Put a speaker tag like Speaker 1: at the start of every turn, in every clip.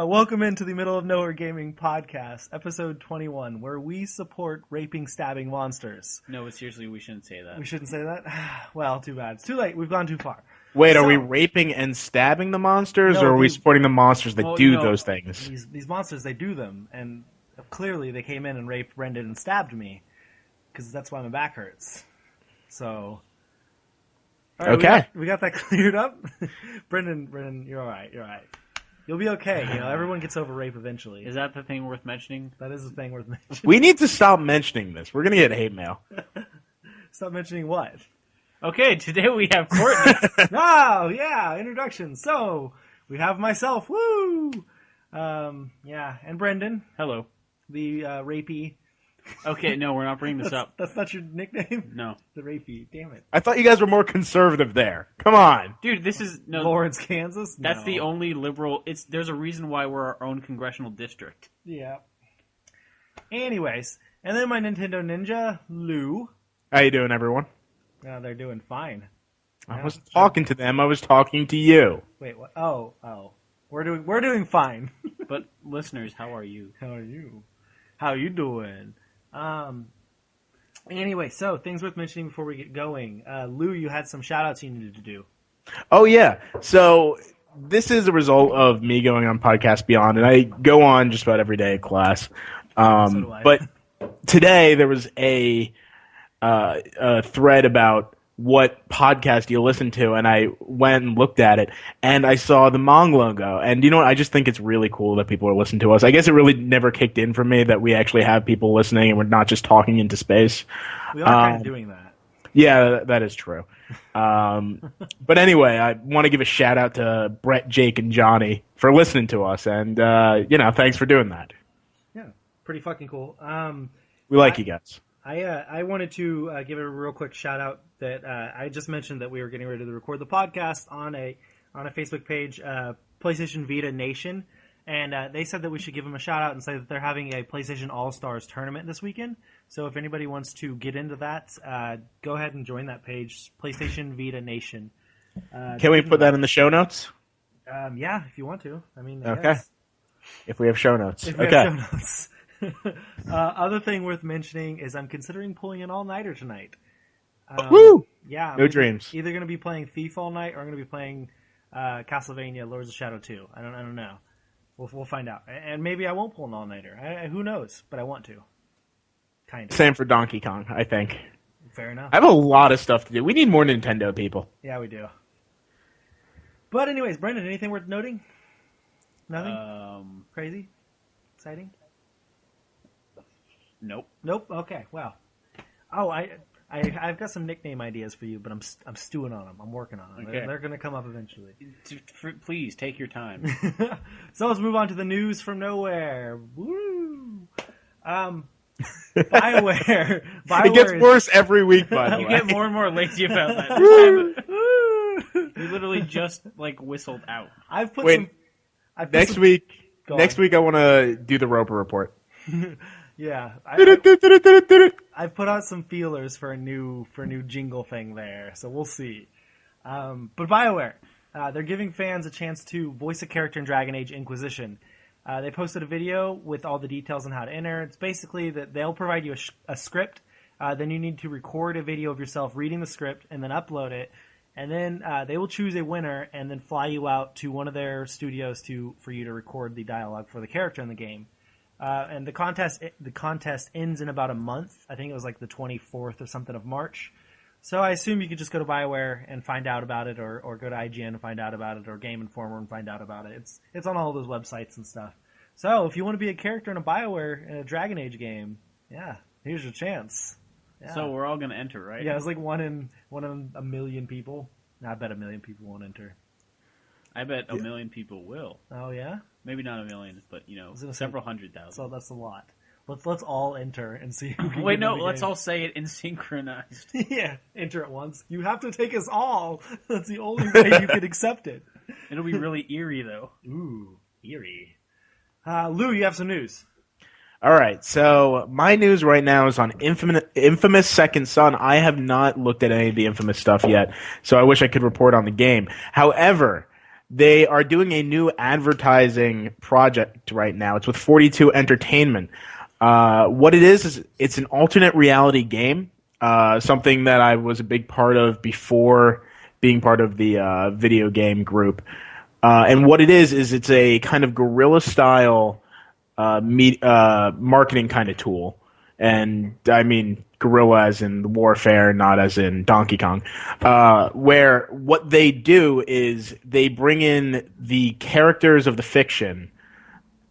Speaker 1: Welcome into the Middle of Nowhere Gaming Podcast, episode 21, where we support raping, stabbing monsters.
Speaker 2: No, but seriously, we shouldn't say that.
Speaker 1: We shouldn't say that? Well, too bad. It's too late. We've gone too far.
Speaker 3: Wait, are we raping and stabbing the monsters, or are we supporting the monsters that do those things?
Speaker 1: These monsters, they do them, and clearly they came in and raped Brendan and stabbed me, because that's why my back hurts. So... All right,
Speaker 3: okay.
Speaker 1: We got that cleared up? Brendan, you're all right. You'll be okay. You know, everyone gets over rape eventually.
Speaker 2: Is that the thing worth mentioning?
Speaker 1: That is the thing worth mentioning.
Speaker 3: We need to stop mentioning this. We're going to get hate mail.
Speaker 1: Stop mentioning what?
Speaker 2: Okay, today we have Courtney.
Speaker 1: Oh, yeah, introduction. So, we have myself, woo! And Brendan.
Speaker 2: Hello.
Speaker 1: The rapey.
Speaker 2: Okay, no, we're not bringing this up.
Speaker 1: That's not your nickname?
Speaker 2: No.
Speaker 1: The rapey, damn it.
Speaker 3: I thought you guys were more conservative there. Come on.
Speaker 2: Dude, this is... No,
Speaker 1: Lawrence, Kansas?
Speaker 2: That's
Speaker 1: No.
Speaker 2: the only liberal... There's a reason why we're our own congressional district.
Speaker 1: Yeah. Anyways, and then my Nintendo Ninja, Lou.
Speaker 3: How you doing, everyone?
Speaker 1: They're doing fine.
Speaker 3: I wasn't talking to them. I was talking to you.
Speaker 1: Wait, what? Oh. We're doing fine.
Speaker 2: But listeners, how are you?
Speaker 1: How are you doing? Anyway, so things worth mentioning before we get going. Lou, you had some shout-outs you needed to do.
Speaker 3: Oh, yeah. So this is a result of me going on Podcast Beyond, and I go on just about every day at class.
Speaker 1: So do I.
Speaker 3: But today there was a thread about what podcast you listen to, and I went and looked at it, and I saw the MONG logo, and you know what, I just think it's really cool that people are listening to us. I guess it really never kicked in for me that we actually have people listening and we're not just talking into space.
Speaker 1: We are kind of doing that.
Speaker 3: Yeah, that is true. But anyway, I want to give a shout out to Brett, Jake, and Johnny for listening to us, and thanks for doing that.
Speaker 1: Yeah, pretty fucking cool.
Speaker 3: We like you guys.
Speaker 1: I wanted to give a real quick shout out that I just mentioned that we were getting ready to record the podcast on a Facebook page, PlayStation Vita Nation, and they said that we should give them a shout out and say that they're having a PlayStation All Stars tournament this weekend. So if anybody wants to get into that, go ahead and join that page, PlayStation Vita Nation.
Speaker 3: Can we put that in the show notes?
Speaker 1: Yeah, if you want to. I mean,
Speaker 3: okay. If we have show notes.
Speaker 1: If we have show notes. Other thing worth mentioning is I'm considering pulling an all-nighter tonight.
Speaker 3: Woo!
Speaker 1: Yeah.
Speaker 3: No dreams.
Speaker 1: Either going to be playing Thief all night or I'm going to be playing Castlevania Lords of Shadow 2. I don't know. We'll find out. And maybe I won't pull an all-nighter. Who knows? But I want to. Kind of.
Speaker 3: Same for Donkey Kong, I think.
Speaker 1: Fair enough.
Speaker 3: I have a lot of stuff to do. We need more Nintendo people.
Speaker 1: Yeah, we do. But anyways, Brendan, anything worth noting? Nothing? Crazy? Exciting?
Speaker 2: Nope.
Speaker 1: Okay. Well. Oh, I've got some nickname ideas for you, but I'm stewing on them. I'm working on them.
Speaker 2: Okay.
Speaker 1: They're going to come up eventually.
Speaker 2: Please take your time.
Speaker 1: So let's move on to the news from nowhere. Woo! BioWare.
Speaker 3: It gets worse every week, by the way.
Speaker 2: You get more and more lazy about that. You literally just whistled out.
Speaker 3: Next week I want to do the Roper report.
Speaker 1: Yeah, I've put out some feelers for a new jingle thing there, so we'll see. But BioWare, they're giving fans a chance to voice a character in Dragon Age Inquisition. They posted a video with all the details on how to enter. It's basically that they'll provide you a script. Then you need to record a video of yourself reading the script and then upload it. And then they will choose a winner and then fly you out to one of their studios for you to record the dialogue for the character in the game. And the contest ends in about a month. I think it was the 24th or something of March. So I assume you could just go to BioWare and find out about it, or go to IGN and find out about it, or Game Informer and find out about it. It's on all those websites and stuff. So if you want to be a character in a BioWare in a Dragon Age game, yeah, here's your chance. Yeah.
Speaker 2: So we're all gonna enter, right?
Speaker 1: Yeah, it's one in a million people. I bet a million people won't enter.
Speaker 2: I bet a million people will.
Speaker 1: Oh yeah.
Speaker 2: Maybe not a million, but several 100,000.
Speaker 1: So that's a lot. Let's all enter and see who can
Speaker 2: Wait,
Speaker 1: get in
Speaker 2: no,
Speaker 1: the
Speaker 2: let's
Speaker 1: game.
Speaker 2: all say it in synchronized.
Speaker 1: Yeah, enter at once. You have to take us all. That's the only way you can accept it.
Speaker 2: It'll be really eerie, though.
Speaker 1: Ooh, eerie. Lou, you have some news.
Speaker 3: All right, so my news right now is on Infamous Second Son. I have not looked at any of the Infamous stuff yet, so I wish I could report on the game. However, They are doing a new advertising project right now. It's with 42 Entertainment. What it is it's an alternate reality game, something that I was a big part of before being part of the video game group. And what it is it's a kind of guerrilla style marketing kind of tool. And I mean guerrilla as in warfare, not as in Donkey Kong. Where what they do is they bring in the characters of the fiction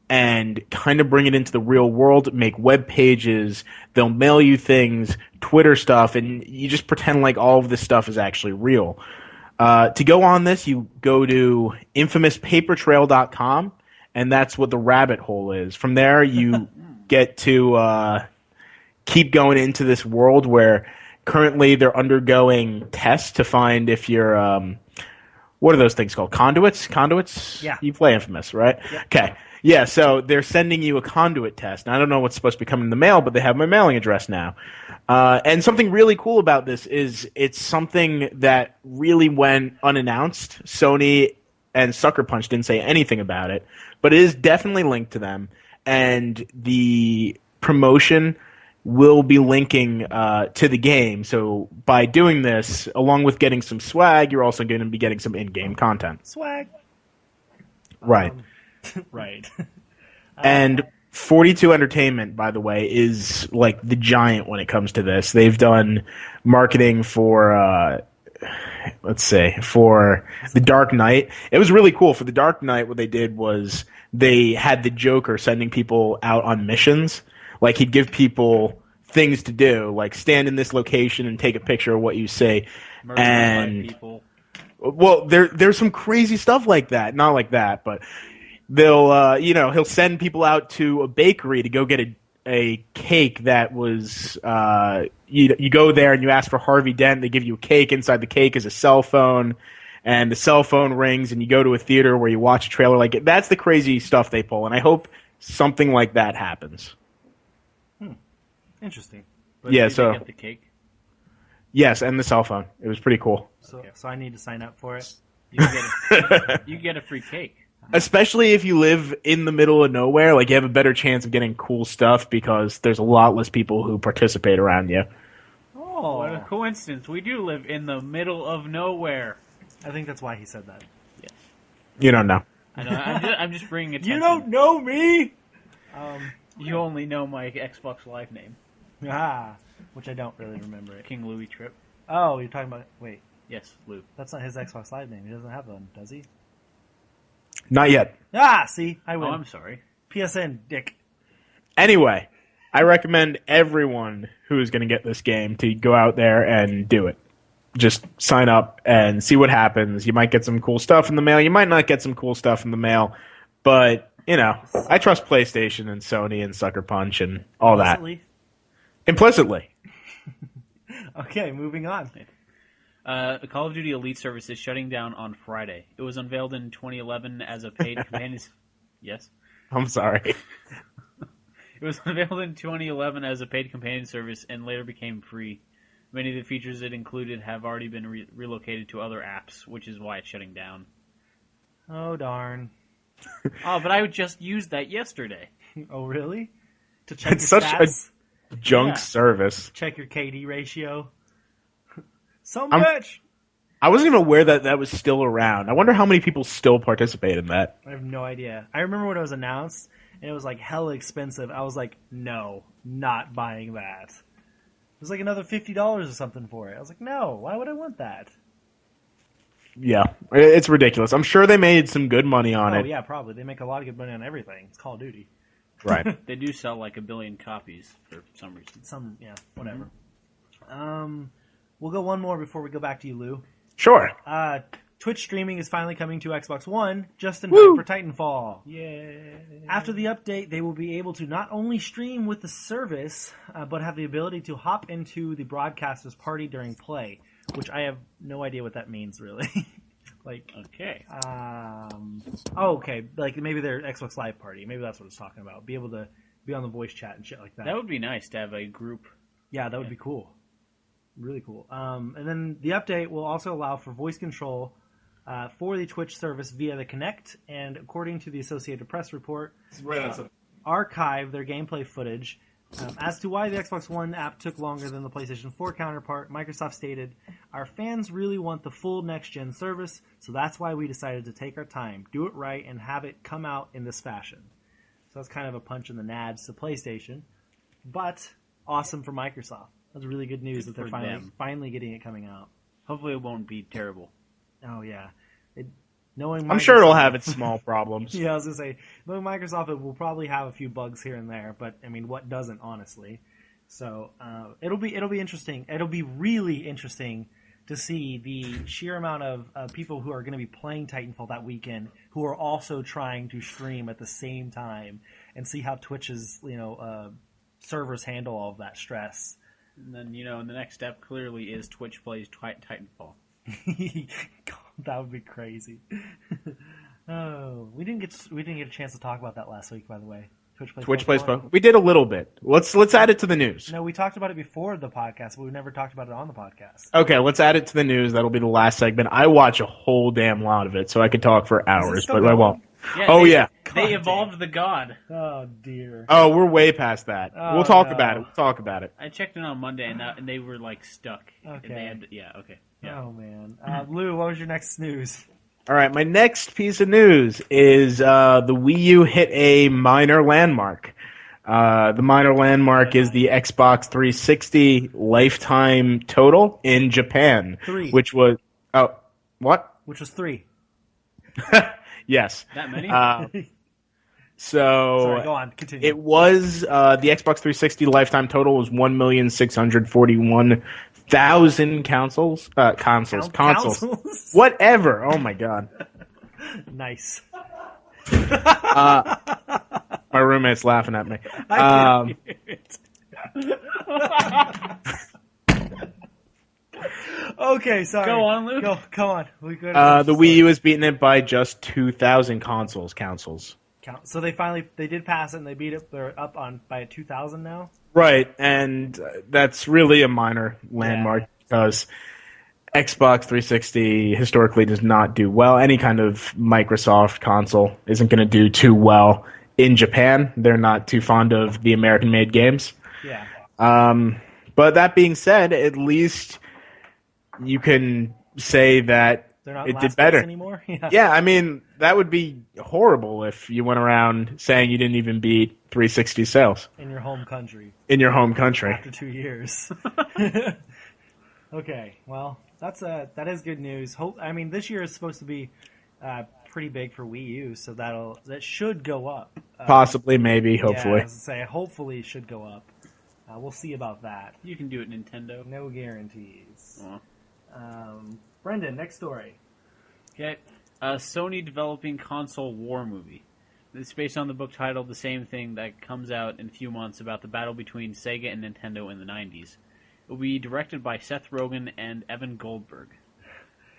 Speaker 3: and kind of bring it into the real world, make web pages, they'll mail you things, Twitter stuff, and you just pretend like all of this stuff is actually real. To go on this, you go to infamouspapertrail.com, and that's what the rabbit hole is. From there, you get to keep going into this world where currently they're undergoing tests to find if you're what are those things called? Conduits?
Speaker 1: Yeah.
Speaker 3: You play Infamous, right?
Speaker 1: Yep.
Speaker 3: Okay. Yeah, so they're sending you a conduit test. And I don't know what's supposed to be coming in the mail, but they have my mailing address now. And something really cool about this is it's something that really went unannounced. Sony and Sucker Punch didn't say anything about it, but it is definitely linked to them. And the promotion will be linking to the game. So by doing this, along with getting some swag, you're also going to be getting some in-game content.
Speaker 1: Swag.
Speaker 3: Right.
Speaker 2: Right.
Speaker 3: And 42 Entertainment, by the way, is like the giant when it comes to this. They've done marketing for, let's say, for The Dark Knight. It was really cool. For The Dark Knight, what they did was they had the Joker sending people out on missions. Like, he'd give people things to do, like stand in this location and take a picture of what you say.
Speaker 2: Murder
Speaker 3: And
Speaker 2: people.
Speaker 3: well, there's some crazy stuff like that. Not like that, but they'll, he'll send people out to a bakery to go get a cake that was, you go there and you ask for Harvey Dent. They give you a cake. Inside the cake is a cell phone, and the cell phone rings, and you go to a theater where you watch a trailer. Like, that's the crazy stuff they pull, and I hope something like that happens.
Speaker 1: Interesting.
Speaker 2: But
Speaker 3: Yeah,
Speaker 2: did
Speaker 3: so-
Speaker 2: they get the cake?
Speaker 3: Yes, and the cell phone. It was pretty cool.
Speaker 1: So I need to sign up for it.
Speaker 2: You get a free cake.
Speaker 3: Especially if you live in the middle of nowhere, like you have a better chance of getting cool stuff because there's a lot less people who participate around you.
Speaker 1: Oh,
Speaker 2: What a coincidence. We do live in the middle of nowhere.
Speaker 1: I think that's why he said that.
Speaker 3: You don't know.
Speaker 2: I know. I'm just bringing attention.
Speaker 1: You don't know me.
Speaker 2: You only know my Xbox Live name,
Speaker 1: Which I don't really remember it.
Speaker 2: King Louis Tripp.
Speaker 1: Oh, you're talking about. Wait,
Speaker 2: Yes, Lou.
Speaker 1: that's not his Xbox Live name. He doesn't have one, does he?
Speaker 3: Not yet.
Speaker 1: See, I
Speaker 2: Oh,
Speaker 1: win.
Speaker 2: I'm sorry.
Speaker 1: PSN, dick.
Speaker 3: Anyway, I recommend everyone who is going to get this game to go out there and do it. Just sign up and see what happens. You might get some cool stuff in the mail. You might not get some cool stuff in the mail, but I trust PlayStation and Sony and Sucker Punch and all that. Implicitly.
Speaker 1: Okay, moving on.
Speaker 2: The Call of Duty Elite service is shutting down on Friday. It was unveiled in 2011 as a paid companion. Yes.
Speaker 3: I'm sorry.
Speaker 2: It was unveiled in 2011 as a paid companion service and later became free. Many of the features it included have already been relocated to other apps, which is why it's shutting down.
Speaker 1: Oh, darn.
Speaker 2: Oh, but I just used that yesterday.
Speaker 1: Oh, really? To check
Speaker 3: It's
Speaker 1: your
Speaker 3: such
Speaker 1: stats?
Speaker 3: Junk
Speaker 2: Yeah.
Speaker 3: service.
Speaker 1: Check your KD ratio. So
Speaker 3: I'm-
Speaker 1: much.
Speaker 3: I wasn't even aware that was still around. I wonder how many people still participate in that.
Speaker 1: I have no idea. I remember when it was announced, and it was like hella expensive. I was like, no, not buying that. It was like another $50 or something for it. I was like, no, why would I want that?
Speaker 3: Yeah, it's ridiculous. I'm sure they made some good money on
Speaker 1: Oh,
Speaker 3: it.
Speaker 1: yeah, probably. They make a lot of good money on everything. It's Call of Duty.
Speaker 3: Right.
Speaker 2: They do sell like 1 billion copies for some reason.
Speaker 1: Whatever. We'll go one more before we go back to you, Lou.
Speaker 3: Sure.
Speaker 1: Twitch streaming is finally coming to Xbox One, just in time for Titanfall.
Speaker 2: Yay.
Speaker 1: After the update, they will be able to not only stream with the service, but have the ability to hop into the broadcaster's party during play, which I have no idea what that means, really.
Speaker 2: Okay.
Speaker 1: Okay, like maybe their Xbox Live party. Maybe that's what it's talking about. Be able to be on the voice chat and shit like that.
Speaker 2: That would be nice to have a group.
Speaker 1: Yeah, that would be cool. Really cool. And then the update will also allow for voice control for the Twitch service via the Kinect, and according to the Associated Press report, archive their gameplay footage. As to why the Xbox One app took longer than the PlayStation 4 counterpart, Microsoft stated, "Our fans really want the full next-gen service, so that's why we decided to take our time, do it right, and have it come out in this fashion." So that's kind of a punch in the nads to PlayStation, but awesome for Microsoft. That's really good news that they're finally getting it coming out.
Speaker 2: Hopefully it won't be terrible.
Speaker 1: Oh, yeah. Knowing
Speaker 3: I'm sure it'll have its small problems.
Speaker 1: Yeah, I was going to say, knowing Microsoft, it will probably have a few bugs here and there, but, I mean, what doesn't, honestly? So, it'll be interesting. It'll be really interesting to see the sheer amount of people who are going to be playing Titanfall that weekend who are also trying to stream at the same time and see how Twitch's, servers handle all of that stress.
Speaker 2: And then, and the next step clearly is Twitch plays Titanfall.
Speaker 1: God, that would be crazy. Oh, we didn't get a chance to talk about that last week, by the way. Twitch plays Pokemon.
Speaker 3: We did a little bit. Let's add it to the news.
Speaker 1: No, we talked about it before the podcast, but we never talked about it on the podcast.
Speaker 3: Okay, let's add it to the news. That'll be the last segment. I watch a whole damn lot of it, so I could talk for hours, but I won't.
Speaker 2: Yeah, They evolved the god.
Speaker 1: Oh, dear.
Speaker 3: Oh, we're way past that. We'll talk about it.
Speaker 2: I checked in on Monday, and they were, stuck.
Speaker 1: Okay.
Speaker 2: And okay. Yeah.
Speaker 1: Oh, man. Lou, what was your next news?
Speaker 3: All right, my next piece of news is the Wii U hit a minor landmark. The minor landmark is the Xbox 360 lifetime total in Japan.
Speaker 1: 3.
Speaker 3: Which was... Oh, what?
Speaker 1: Which was 3.
Speaker 3: Yes.
Speaker 2: That many?
Speaker 1: Sorry, go on. Continue.
Speaker 3: It was the Xbox 360 lifetime total was 1,641,000 consoles.
Speaker 1: Consoles.
Speaker 3: Whatever. Oh my god.
Speaker 1: Nice.
Speaker 3: My roommate's laughing at me.
Speaker 1: I can't hear it. Okay, sorry.
Speaker 2: Go on, Luke.
Speaker 1: Go on.
Speaker 3: The Wii U is beating it by just 2,000 consoles.
Speaker 1: So they did pass it, and they beat it. They're up by 2,000 now.
Speaker 3: Right, and that's really a minor landmark because Xbox 360 historically does not do well. Any kind of Microsoft console isn't going to do too well in Japan. They're not too fond of the American-made games.
Speaker 1: Yeah.
Speaker 3: But that being said, at least you can say that it did better
Speaker 1: anymore.
Speaker 3: Yeah, I mean that would be horrible if you went around saying you didn't even beat 360 sales
Speaker 1: in your home country.
Speaker 3: After
Speaker 1: 2 years. Okay, well that is good news. This year is supposed to be pretty big for Wii U, so that should go up.
Speaker 3: Possibly, maybe, hopefully.
Speaker 1: Yeah, I was gonna say hopefully it should go up. We'll see about that.
Speaker 2: You can do it, Nintendo.
Speaker 1: No guarantees. Brendan, next story.
Speaker 2: Okay. Sony developing console war movie. It's based on the book titled The Same Thing that comes out in a few months about the battle between Sega and Nintendo in the 90s. It will be directed by Seth Rogen and Evan Goldberg.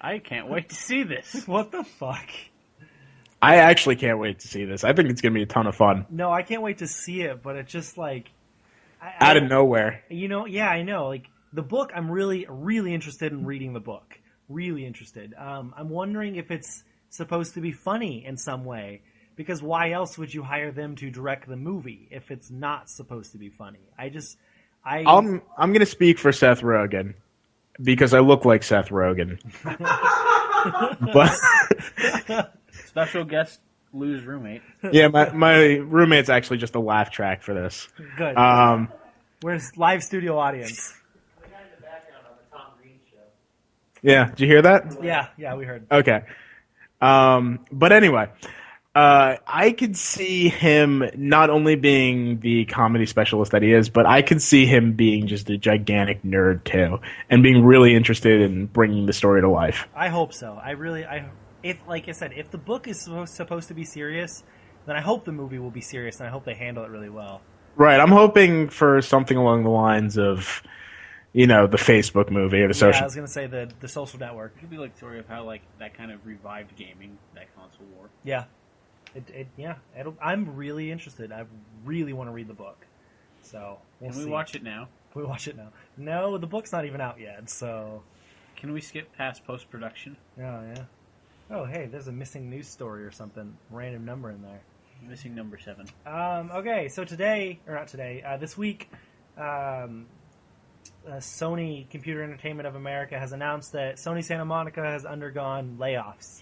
Speaker 2: I can't wait to see this.
Speaker 1: What the fuck?
Speaker 3: I actually can't wait to see this. I think it's going to be a ton of fun.
Speaker 1: No, I can't wait to see it, but it's just
Speaker 3: out of nowhere.
Speaker 1: Yeah, I know. The book, I'm really, really interested in reading the book. Really interested. I'm wondering if it's supposed to be funny in some way, because why else would you hire them to direct the movie if it's not supposed to be funny? I'm
Speaker 3: going to speak for Seth Rogen because I look like Seth Rogen. But
Speaker 2: special guest Lou's roommate.
Speaker 3: Yeah, my roommate's actually just a laugh track for this.
Speaker 1: Good. Where's live studio audience?
Speaker 2: The guy in the background on the Tom Green show.
Speaker 3: Yeah, did you hear that?
Speaker 1: Yeah, we heard.
Speaker 3: Okay. But anyway, I could see him not only being the comedy specialist that he is, but I could see him being just a gigantic nerd too, and being really interested in bringing the story to life.
Speaker 1: I hope so. Like I said, if the book is supposed to be serious, then I hope the movie will be serious, and I hope they handle it really well.
Speaker 3: Right. I'm hoping for something along the lines of, the Facebook movie or the social.
Speaker 1: Yeah, I was gonna say the Social Network.
Speaker 2: It could be like the story of how that kind of revived gaming, that console war.
Speaker 1: Yeah. I'm really interested. I really want to read the book. So
Speaker 2: Can we watch it now?
Speaker 1: Can we watch it now? No, the book's not even out yet. So
Speaker 2: can we skip past post-production?
Speaker 1: Oh yeah. Oh, hey, there's a missing news story or something. Random number in there.
Speaker 2: Missing number 7.
Speaker 1: Okay, so today, or not today, this week, Sony Computer Entertainment of America has announced that Sony Santa Monica has undergone layoffs.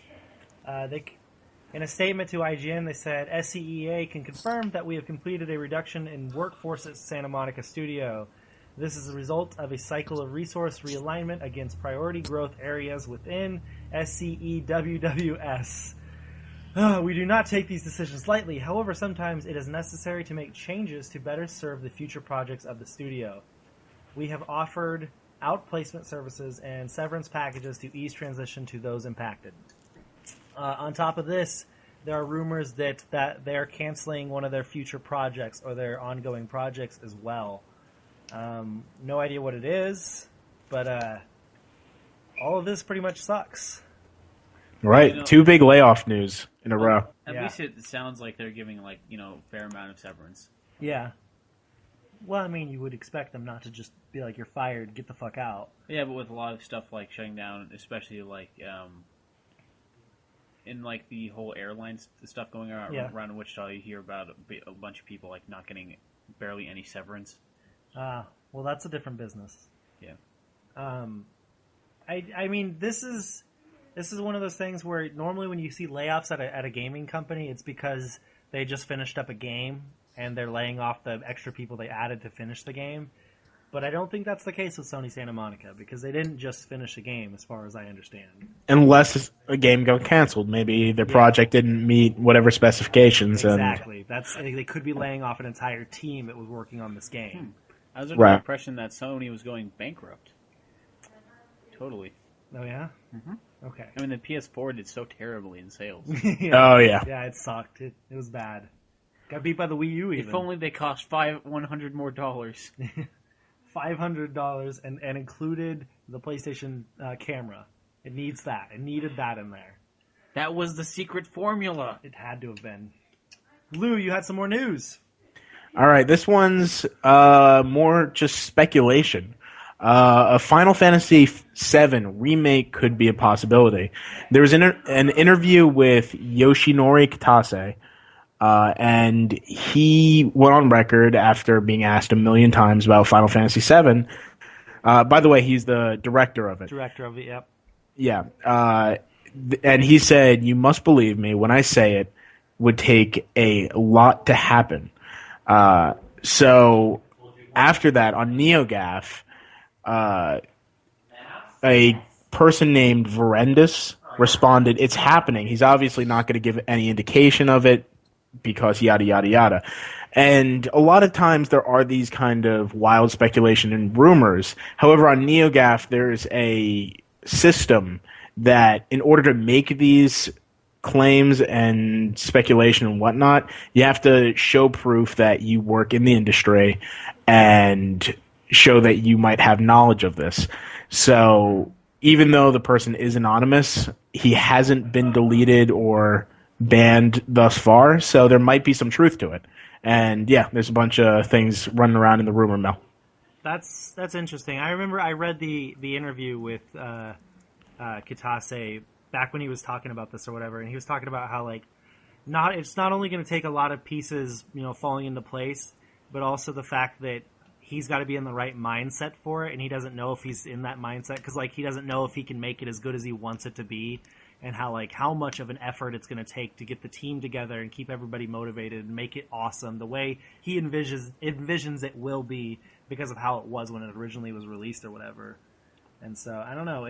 Speaker 1: In a statement to IGN, they said, SCEA can confirm that we have completed a reduction in workforce at Santa Monica Studio. This is a result of a cycle of resource realignment against priority growth areas within SCEWWS. We do not take these decisions lightly. However, sometimes it is necessary to make changes to better serve the future projects of the studio. We have offered outplacement services and severance packages to ease transition to those impacted. On top of this, there are rumors that they're canceling one of their future projects or their ongoing projects as well. No idea what it is, but all of this pretty much sucks.
Speaker 3: Right, 2 big layoff news in a row.
Speaker 2: At least it sounds like they're giving a fair amount of severance.
Speaker 1: Yeah. Well, I mean, you would expect them not to just be like, you're fired, get the fuck out.
Speaker 2: Yeah, but with a lot of stuff like shutting down, especially in the whole airlines stuff going around in Wichita, you hear about a bunch of people not getting barely any severance.
Speaker 1: Well, that's a different business.
Speaker 2: Yeah.
Speaker 1: I mean, this is one of those things where normally when you see layoffs at a gaming company, it's because they just finished up a game and they're laying off the extra people they added to finish the game. But I don't think that's the case with Sony Santa Monica, because they didn't just finish a game, as far as I understand.
Speaker 3: Unless a game got canceled. Maybe their project didn't meet whatever specifications.
Speaker 1: Exactly. They could be laying off an entire team that was working on this game.
Speaker 2: I was under the impression that Sony was going bankrupt. Totally.
Speaker 1: Oh, yeah?
Speaker 2: Mm-hmm.
Speaker 1: Okay.
Speaker 2: I mean, the PS4 did so terribly in sales.
Speaker 3: Oh, yeah.
Speaker 1: Yeah, it sucked. It was bad. Got beat by the Wii U, even.
Speaker 2: If only they cost $100 more.
Speaker 1: $500 and included the PlayStation camera. It needs that. It needed that in there.
Speaker 2: That was the secret formula.
Speaker 1: It had to have been. Lou, you had some more news.
Speaker 3: All right, this one's more just speculation. A Final Fantasy VII remake could be a possibility. There was an interview with Yoshinori Kitase, and he went on record after being asked a million times about Final Fantasy VII. By the way, he's the director of it.
Speaker 1: Director of it, yep.
Speaker 3: Yeah. And he said, "You must believe me when I say it would take a lot to happen." So after that, on NeoGAF, a person named Verendus responded, "It's happening." He's obviously not going to give any indication of it because yada, yada, yada. And a lot of times there are these kind of wild speculation and rumors. However, on NeoGAF, there's a system that in order to make these claims and speculation and whatnot, you have to show proof that you work in the industry and show that you might have knowledge of this. So even though the person is anonymous, he hasn't been deleted or banned thus far, so there might be some truth to it. And yeah, there's a bunch of things running around in the rumor mill.
Speaker 1: That's interesting. I remember I read the interview with Kitase back when he was talking about this or whatever, and he was talking about how it's not only going to take a lot of pieces, falling into place, but also the fact that he's got to be in the right mindset for it, and he doesn't know if he's in that mindset because he doesn't know if he can make it as good as he wants it to be, and how much of an effort it's going to take to get the team together and keep everybody motivated and make it awesome the way he envisions it will be because of how it was when it originally was released or whatever. And so I don't know.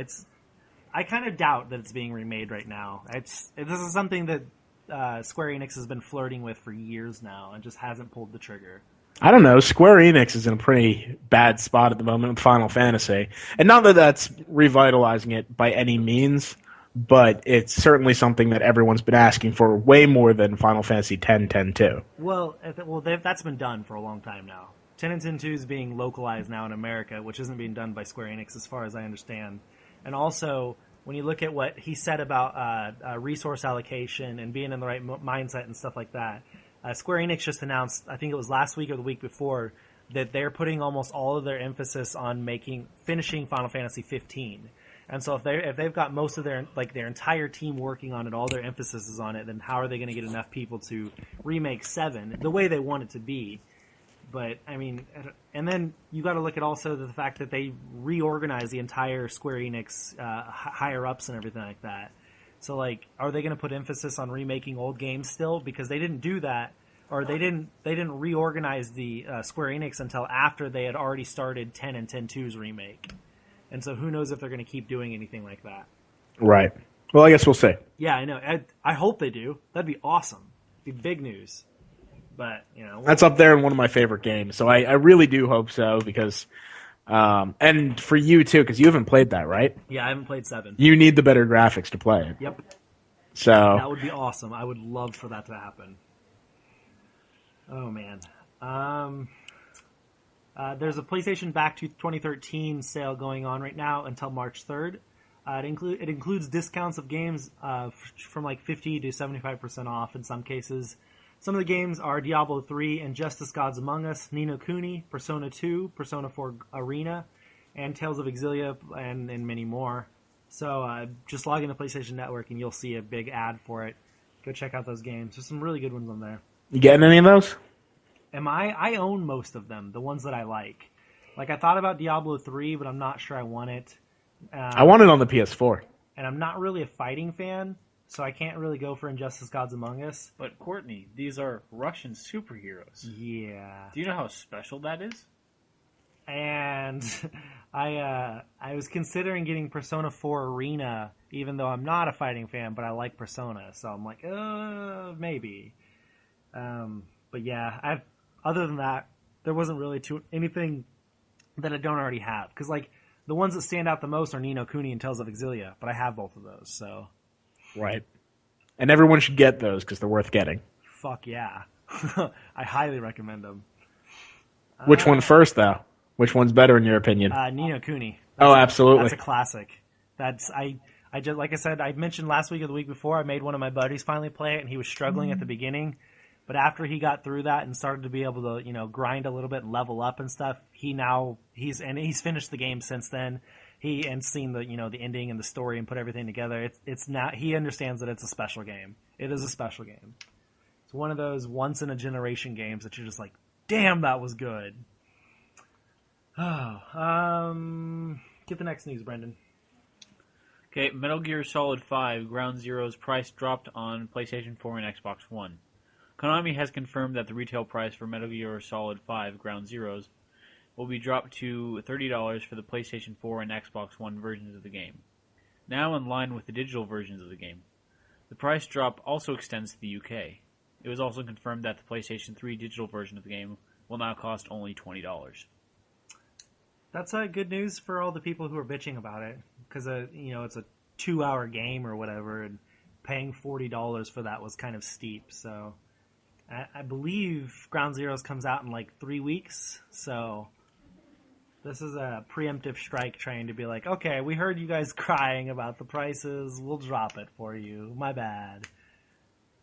Speaker 1: I kind of doubt that it's being remade right now. This is something that Square Enix has been flirting with for years now and just hasn't pulled the trigger.
Speaker 3: I don't know. Square Enix is in a pretty bad spot at the moment with Final Fantasy. And not that that's revitalizing it by any means, but it's certainly something that everyone's been asking for way more than Final Fantasy X, 10-2.
Speaker 1: Well, that's been done for a long time now. 10 and 10-2 is being localized now in America, which isn't being done by Square Enix as far as I understand. And also, when you look at what he said about resource allocation and being in the right mindset and stuff like that, Square Enix just announced, I think it was last week or the week before, that they're putting almost all of their emphasis on finishing Final Fantasy 15. And so if they've got most of their entire team working on it, all their emphasis is on it, then how are they going to get enough people to remake 7 the way they want it to be? But I mean, and then you got to look at also the fact that they reorganized the entire Square Enix higher ups and everything like that. So like, are they going to put emphasis on remaking old games still? Because they didn't do that, or they didn't reorganize the Square Enix until after they had already started 10 and 10-2's remake. And so who knows if they're going to keep doing anything like that.
Speaker 3: Right. Well, I guess we'll see.
Speaker 1: Yeah, I know. I hope they do. That'd be awesome. It'd be big news. But, you know.
Speaker 3: That's up there in one of my favorite games. So I really do hope so because, and for you too, because you haven't played that, right?
Speaker 1: Yeah, I haven't played 7.
Speaker 3: You need the better graphics to play it.
Speaker 1: Yep.
Speaker 3: So.
Speaker 1: That would be awesome. I would love for that to happen. Oh, man. There's a PlayStation Back to 2013 sale going on right now until March 3rd. It includes discounts of games from like 50 to 75% off in some cases. Some of the games are Diablo 3, Injustice Gods Among Us, Ni no Kuni, Persona 2, Persona 4 Arena, and Tales of Exilia, and many more. So just log into PlayStation Network and you'll see a big ad for it. Go check out those games. There's some really good ones on there.
Speaker 3: You getting any of those?
Speaker 1: I own most of them, the ones that I like. Like, I thought about Diablo 3, but I'm not sure I want it.
Speaker 3: I want it on the PS4.
Speaker 1: And I'm not really a fighting fan, so I can't really go for Injustice Gods Among Us.
Speaker 2: But, Courtney, these are Russian superheroes.
Speaker 1: Yeah.
Speaker 2: Do you know how special that is?
Speaker 1: And I was considering getting Persona 4 Arena, even though I'm not a fighting fan, but I like Persona. So I'm like, maybe. But yeah, other than that, there wasn't really anything that I don't already have. Because, like, the ones that stand out the most are Ni no Kuni and Tales of Exilia, but I have both of those, so.
Speaker 3: Right. And everyone should get those because they're worth getting.
Speaker 1: Fuck yeah. I highly recommend them.
Speaker 3: Which one first, though? Which one's better in your opinion?
Speaker 1: Ni no Kuni.
Speaker 3: Absolutely.
Speaker 1: That's a classic. I just, like I said, I mentioned last week or the week before, I made one of my buddies finally play it, and he was struggling at the beginning. But after he got through that and started to be able to, you know, grind a little bit and level up and stuff, he's finished the game since then. And seen the, you know, the ending and the story and put everything together. It's now he understands that it's a special game. It is a special game. It's one of those once in a generation games that you're just like, damn, that was good. Oh, get the next news, Brendan.
Speaker 2: Okay, Metal Gear Solid 5 Ground Zero's price dropped on PlayStation 4 and Xbox One. Konami has confirmed that the retail price for Metal Gear Solid 5 Ground Zeroes will be dropped to $30 for the PlayStation 4 and Xbox One versions of the game, now in line with the digital versions of the game. The price drop also extends to the UK. It was also confirmed that the PlayStation 3 digital version of the game will now cost only $20.
Speaker 1: That's good news for all the people who are bitching about it, because you know, it's a 2-hour game or whatever, and paying $40 for that was kind of steep. So I believe Ground Zeroes comes out in like 3 weeks, so this is a preemptive strike trying to be like, okay, we heard you guys crying about the prices, we'll drop it for you. My bad.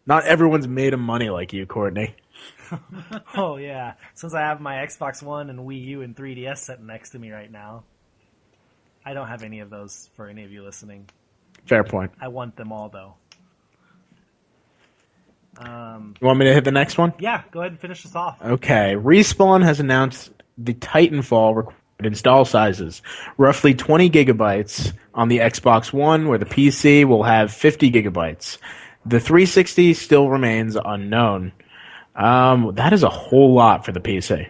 Speaker 3: Not everyone's made of money like you, Courtney.
Speaker 1: Oh, yeah. Since I have my Xbox One and Wii U and 3DS sitting next to me right now. I don't have any of those for any of you listening.
Speaker 3: Fair point.
Speaker 1: I want them all, though.
Speaker 3: You want me to hit the next one?
Speaker 1: Yeah, go ahead and finish this off.
Speaker 3: Okay. Respawn has announced the Titanfall required install sizes. Roughly 20 gigabytes on the Xbox One, where the PC will have 50 gigabytes. The 360 still remains unknown. That is a whole lot for the PC.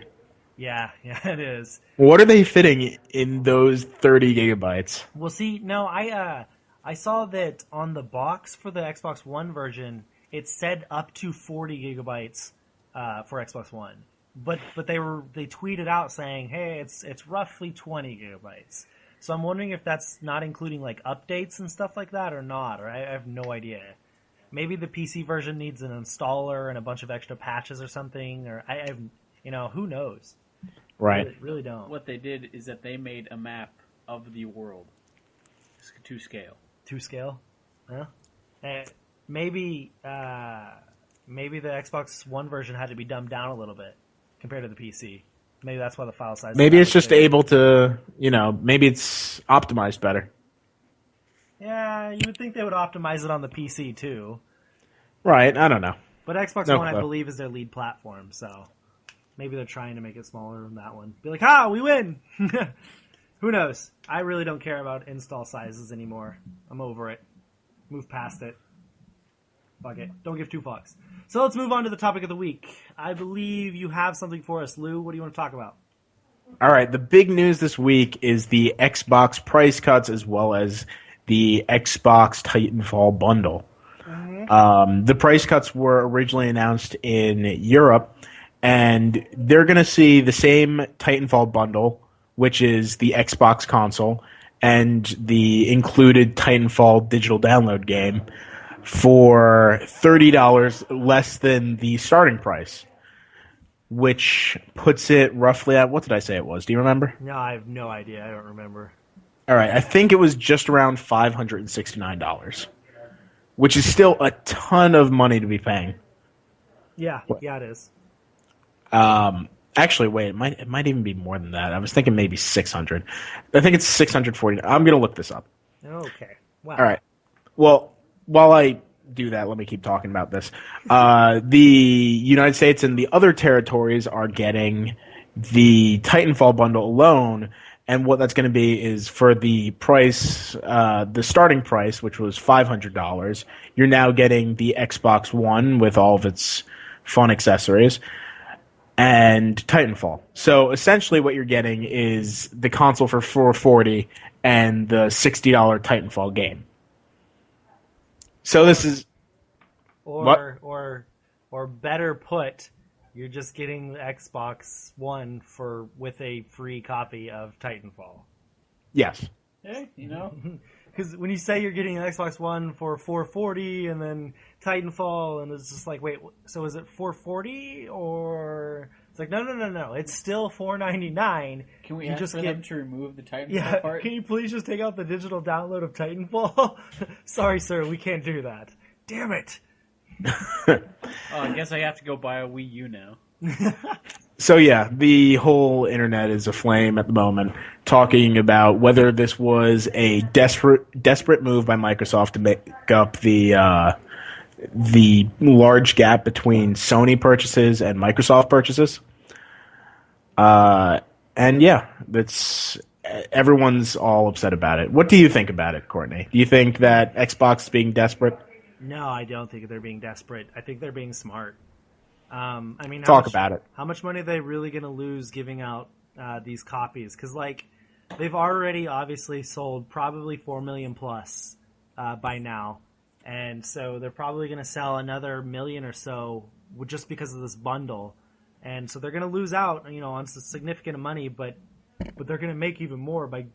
Speaker 1: Yeah, it is.
Speaker 3: What are they fitting in those 30 gigabytes?
Speaker 1: Well, see, no, I saw that on the box for the Xbox One version, it said up to 40 gigabytes for Xbox One. But they tweeted out saying, hey, it's roughly 20 gigabytes. So I'm wondering if that's not including like updates and stuff like that or not, or I have no idea. Maybe the PC version needs an installer and a bunch of extra patches or something, or I have, you know, who knows?
Speaker 3: Right.
Speaker 1: Really don't.
Speaker 2: What they did is that they made a map of the world to scale.
Speaker 1: To scale? Huh? Maybe the Xbox One version had to be dumbed down a little bit compared to the PC. Maybe that's why the file size.
Speaker 3: Maybe it's just able to, you know, maybe it's optimized better.
Speaker 1: Yeah, you would think they would optimize it on the PC too.
Speaker 3: Right, I don't know.
Speaker 1: But Xbox
Speaker 3: No
Speaker 1: One, I
Speaker 3: clue.
Speaker 1: believe, is their lead platform, so maybe they're trying to make it smaller than that one. Be like, we win! Who knows? I really don't care about install sizes anymore. I'm over it. Move past it. Fuck it. Don't give two fucks. So let's move on to the topic of the week. I believe you have something for us, Lou. What do you want to talk about?
Speaker 3: All right, the big news this week is the Xbox price cuts as well as the Xbox Titanfall bundle. The price cuts were originally announced in Europe, and they're going to see the same Titanfall bundle, which is the Xbox console, and the included Titanfall digital download game for $30 less than the starting price, which puts it roughly at, what did I say it was? Do you remember?
Speaker 1: No, I have no idea. I don't remember.
Speaker 3: All right, I think it was just around $569, which is still a ton of money to be paying.
Speaker 1: Yeah, it is.
Speaker 3: Actually, wait, it might even be more than that. I was thinking maybe 600. I think it's 640. I'm going to look this up.
Speaker 1: Okay. Wow.
Speaker 3: All right. Well, while I do that, let me keep talking about this. The United States and the other territories are getting the Titanfall bundle alone, and what that's going to be is for the price, the starting price, which was $500, you're now getting the Xbox One with all of its fun accessories, and Titanfall. So essentially what you're getting is the console for $440 and the $60 Titanfall game. So this is
Speaker 1: or better put, you're just getting the Xbox One with a free copy of Titanfall.
Speaker 3: yes.
Speaker 2: Hey,
Speaker 1: Because when you say you're getting an Xbox One for $440 and then Titanfall, and it's just like, wait, so is it $440 or it's like no, it's still $499.
Speaker 2: Can we
Speaker 1: You
Speaker 2: ask
Speaker 1: just
Speaker 2: for
Speaker 1: get-
Speaker 2: them to remove the Titanfall part?
Speaker 1: Can you please just take out the digital download of Titanfall? Sorry, sir, we can't do that. Damn it.
Speaker 2: Oh, I guess I have to go buy a Wii U now.
Speaker 3: So yeah, the whole internet is aflame at the moment, talking about whether this was a desperate move by Microsoft to make up the large gap between Sony purchases and Microsoft purchases. And yeah, everyone's all upset about it. What do you think about it, Courtney? Do you think that Xbox is being desperate?
Speaker 1: No, I don't think they're being desperate. I think they're being smart.
Speaker 3: Talk about it.
Speaker 1: How much money are they really going to lose giving out these copies? Because they've already obviously sold probably 4 million plus by now, and so they're probably going to sell another million or so just because of this bundle, and so they're going to lose out, on significant money, but they're going to make even more by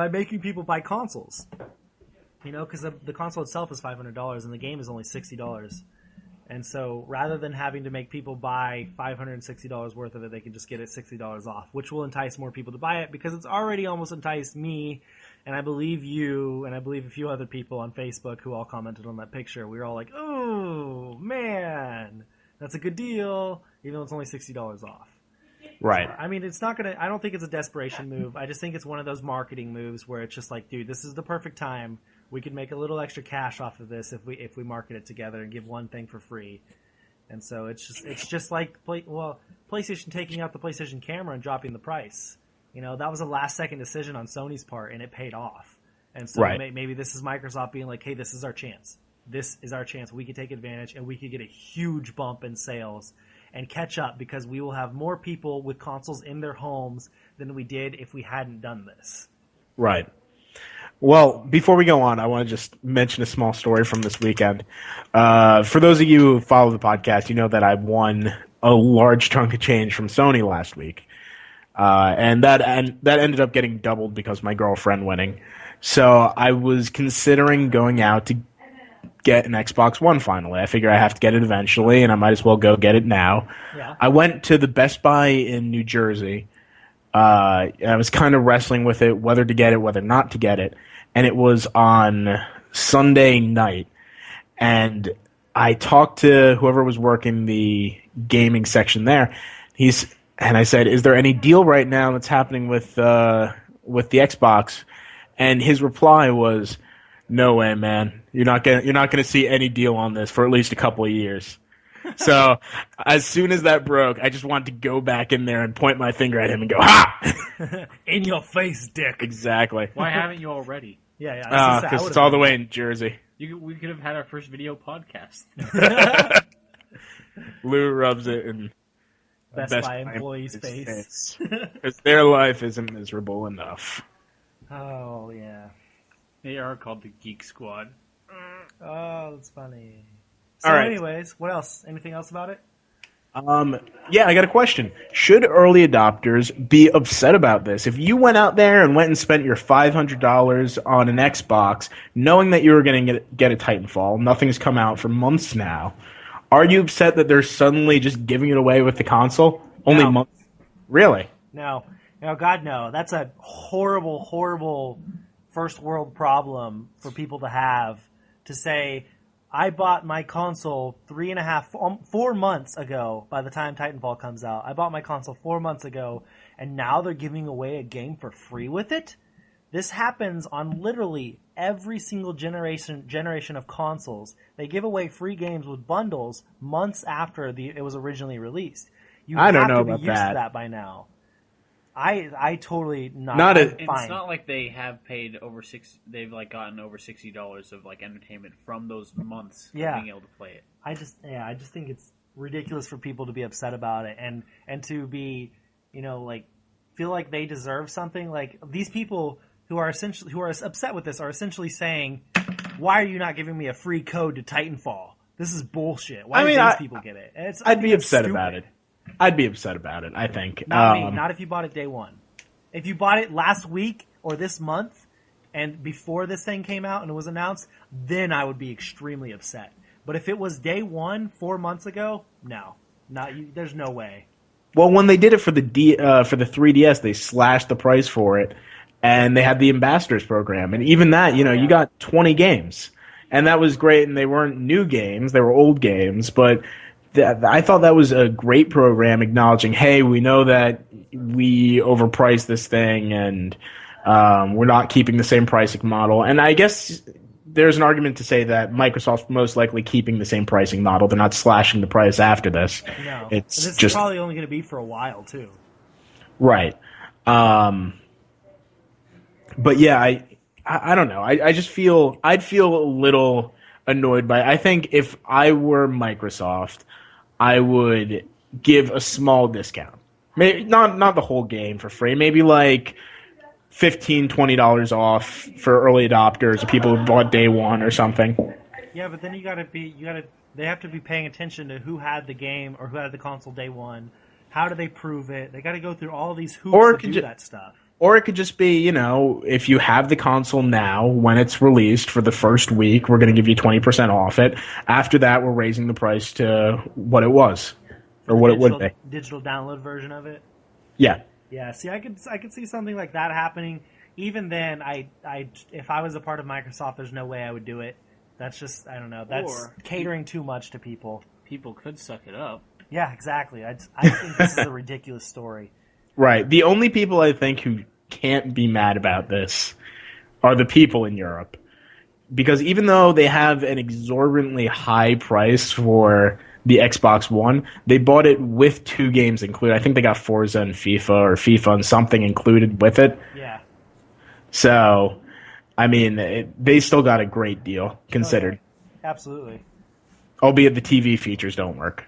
Speaker 1: making people buy consoles. Because the console itself is $500 and the game is only $60. And so rather than having to make people buy $560 worth of it, they can just get it $60 off, which will entice more people to buy it because it's already almost enticed me, and I believe you, and I believe a few other people on Facebook who all commented on that picture. We were all like, oh, man, that's a good deal, even though it's only $60 off.
Speaker 3: Right.
Speaker 1: I mean, it's not going to – I don't think it's a desperation move. I just think it's one of those marketing moves where it's just like, dude, this is the perfect time. We could make a little extra cash off of this if we market it together and give one thing for free. And so it's just like PlayStation taking out the PlayStation camera and dropping the price. That was a last second decision on Sony's part, and it paid off. And so
Speaker 3: Right.
Speaker 1: maybe this is Microsoft being like, hey, this is our chance. This is our chance. We could take advantage, and we could get a huge bump in sales and catch up because we will have more people with consoles in their homes than we did if we hadn't done this.
Speaker 3: Right. Well, before we go on, I want to just mention a small story from this weekend. For those of you who follow the podcast, you know that I won a large chunk of change from Sony last week. And that ended up getting doubled because my girlfriend winning. So I was considering going out to get an Xbox One finally. I figure I have to get it eventually, and I might as well go get it now.
Speaker 1: Yeah.
Speaker 3: I went to the Best Buy in New Jersey. I was kind of wrestling with it, whether to get it, whether not to get it. And it was on Sunday night. And I talked to whoever was working the gaming section there. And I said, is there any deal right now that's happening with the Xbox? And his reply was, "No way, man. You're not gonna see any deal on this for at least a couple of years." So as soon as that broke, I just wanted to go back in there and point my finger at him and go, "Ha!"
Speaker 1: In your face, dick.
Speaker 3: Exactly.
Speaker 2: Why haven't you already?
Speaker 1: Yeah.
Speaker 3: Because it's all the way in Jersey.
Speaker 2: We could have had our first video podcast.
Speaker 3: Lou rubs it in
Speaker 1: Best Buy employee's face.
Speaker 3: Because their life isn't miserable enough.
Speaker 1: Oh, yeah.
Speaker 2: They are called the Geek Squad.
Speaker 1: Oh, that's funny. So
Speaker 3: all right.
Speaker 1: Anyways, what else? Anything else about it?
Speaker 3: Yeah, I got a question. Should early adopters be upset about this? If you went out there and went and spent your $500 on an Xbox, knowing that you were going to get a Titanfall, nothing's come out for months now, are you upset that they're suddenly just giving it away with the console? Only months? Really?
Speaker 1: No, God, no. That's a horrible, horrible first world problem for people to have, to say, I bought my console 4 months ago by the time Titanfall comes out. I bought my console 4 months ago, and now they're giving away a game for free with it? This happens on literally every single generation of consoles. They give away free games with bundles months after it was originally released.
Speaker 3: I don't know
Speaker 1: have to
Speaker 3: about
Speaker 1: be used
Speaker 3: that.
Speaker 1: to that by now. I totally not.
Speaker 2: It's
Speaker 1: fine.
Speaker 2: not like they have paid over they've like gotten over $60 of like entertainment from those months of being able to play it.
Speaker 1: I just think it's ridiculous for people to be upset about it and to be, like, feel like they deserve something. Like, these people who are upset with this are essentially saying, "Why are you not giving me a free code to Titanfall? This is bullshit. Why do these people get it?"
Speaker 3: I'd be upset about it. I'd be upset about it, I think.
Speaker 1: Not me. Not if you bought it day one. If you bought it last week or this month and before this thing came out and it was announced, then I would be extremely upset. But if it was day one 4 months ago, no. There's no way.
Speaker 3: Well, when they did it for the 3DS, they slashed the price for it, and they had the Ambassadors program. And even that, you got 20 games. And that was great, and they weren't new games. They were old games, but I thought that was a great program, acknowledging, hey, we know that we overpriced this thing, and we're not keeping the same pricing model. And I guess there's an argument to say that Microsoft's most likely keeping the same pricing model. They're not slashing the price after this.
Speaker 1: No.
Speaker 3: It's
Speaker 1: this
Speaker 3: just
Speaker 1: is probably only going to be for a while, too.
Speaker 3: Right. But yeah, I don't know. I'd feel a little annoyed by it. I think if I were Microsoft, I would give a small discount. Maybe not the whole game for free. Maybe like $15, $20 off for early adopters or people who bought day one or something.
Speaker 1: Yeah, but then they have to be paying attention to who had the game or who had the console day one. How do they prove it? They got to go through all these hoops to do that stuff.
Speaker 3: Or it could just be, if you have the console now, when it's released for the first week, we're going to give you 20% off it. After that, we're raising the price to what it was, or what it would be.
Speaker 1: Digital download version of it?
Speaker 3: Yeah.
Speaker 1: Yeah, see, I could see something like that happening. Even then, if I was a part of Microsoft, there's no way I would do it. That's just, I don't know, that's catering too much to people.
Speaker 2: People could suck it up.
Speaker 1: Yeah, exactly. I think this is a ridiculous story.
Speaker 3: Right. The only people I think who can't be mad about this are the people in Europe. Because even though they have an exorbitantly high price for the Xbox One, they bought it with 2 games included. I think they got Forza and FIFA, or FIFA and something included with it.
Speaker 1: Yeah.
Speaker 3: So, I mean, they still got a great deal, considered.
Speaker 1: Oh, yeah. Absolutely.
Speaker 3: Albeit the TV features don't work.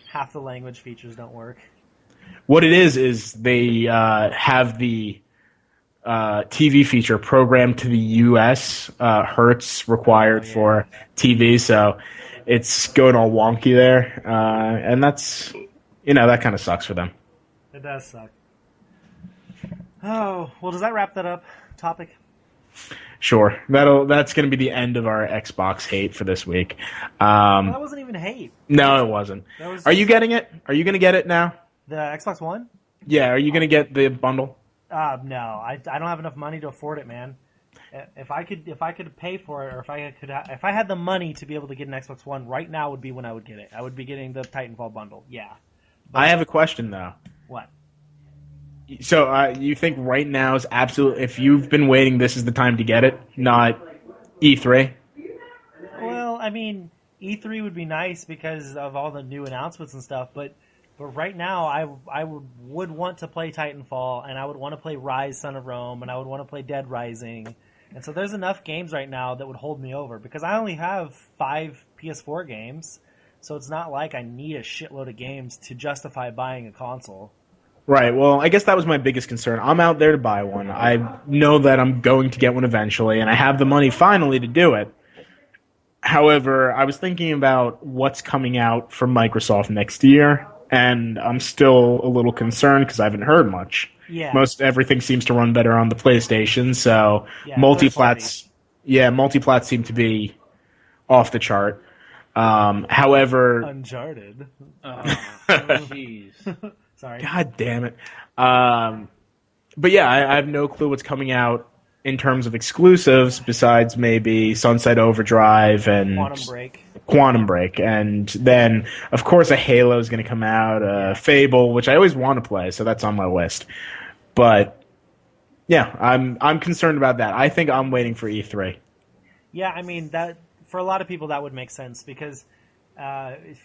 Speaker 1: Half the language features don't work.
Speaker 3: What it is they have the TV feature programmed to the U.S. Hertz required for TV, so it's going all wonky there, and that's that kind of sucks for them.
Speaker 1: It does suck. Oh well, does that wrap that up? Topic.
Speaker 3: Sure, that's going to be the end of our Xbox hate for this week.
Speaker 1: That wasn't even hate.
Speaker 3: No, it wasn't. Are you getting it? Are you going to get it now?
Speaker 1: The Xbox One?
Speaker 3: Yeah, are you going to get the bundle?
Speaker 1: No, I don't have enough money to afford it, man. If I could pay for it, or if I had the money to be able to get an Xbox One, right now would be when I would get it. I would be getting the Titanfall bundle. Yeah.
Speaker 3: I have a question though.
Speaker 1: What?
Speaker 3: So you think right now is absolutely, if you've been waiting, this is the time to get it, not E3?
Speaker 1: Well, I mean, E3 would be nice because of all the new announcements and stuff, but right now I would want to play Titanfall, and I would want to play Rise Son of Rome, and I would want to play Dead Rising. And so there's enough games right now that would hold me over because I only have 5 PS4 games, so it's not like I need a shitload of games to justify buying a console.
Speaker 3: Right. Well, I guess that was my biggest concern. I'm out there to buy one. I know that I'm going to get one eventually, and I have the money finally to do it. However, I was thinking about what's coming out from Microsoft next year, and I'm still a little concerned because I haven't heard much.
Speaker 1: Yeah.
Speaker 3: Most everything seems to run better on the PlayStation, so
Speaker 1: Yeah,
Speaker 3: multiplats, multiplats seem to be off the chart. However,
Speaker 1: Uncharted.
Speaker 2: Jeez.
Speaker 1: Sorry.
Speaker 3: God damn it. But yeah, I have no clue what's coming out in terms of exclusives besides maybe Sunset Overdrive and Quantum Break. And then, of course, a Halo is going to come out, Fable, which I always want to play, so that's on my list. But yeah, I'm concerned about that. I think I'm waiting for E3.
Speaker 1: Yeah, I mean that for a lot of people that would make sense because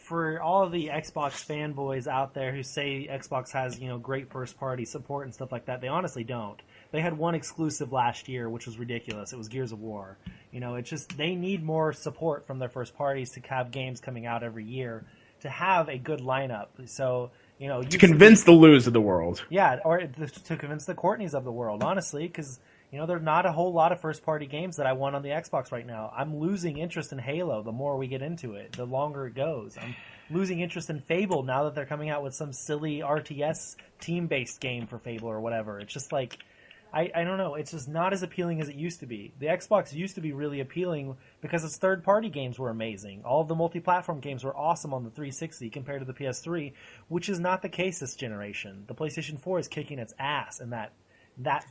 Speaker 1: for all of the Xbox fanboys out there who say Xbox has great first party support and stuff like that, they honestly don't. They had one exclusive last year, which was ridiculous. It was Gears of War. It's just they need more support from their first parties to have games coming out every year to have a good lineup. So
Speaker 3: to convince the Luz of the world.
Speaker 1: Yeah, or to convince the Courtneys of the world, honestly, because there's not a whole lot of first-party games that I want on the Xbox right now. I'm losing interest in Halo the more we get into it, the longer it goes. I'm losing interest in Fable now that they're coming out with some silly RTS team-based game for Fable or whatever. It's just like, I don't know, it's just not as appealing as it used to be. The Xbox used to be really appealing because its third-party games were amazing. All of the multi-platform games were awesome on the 360 compared to the PS3, which is not the case this generation. The PlayStation 4 is kicking its ass in that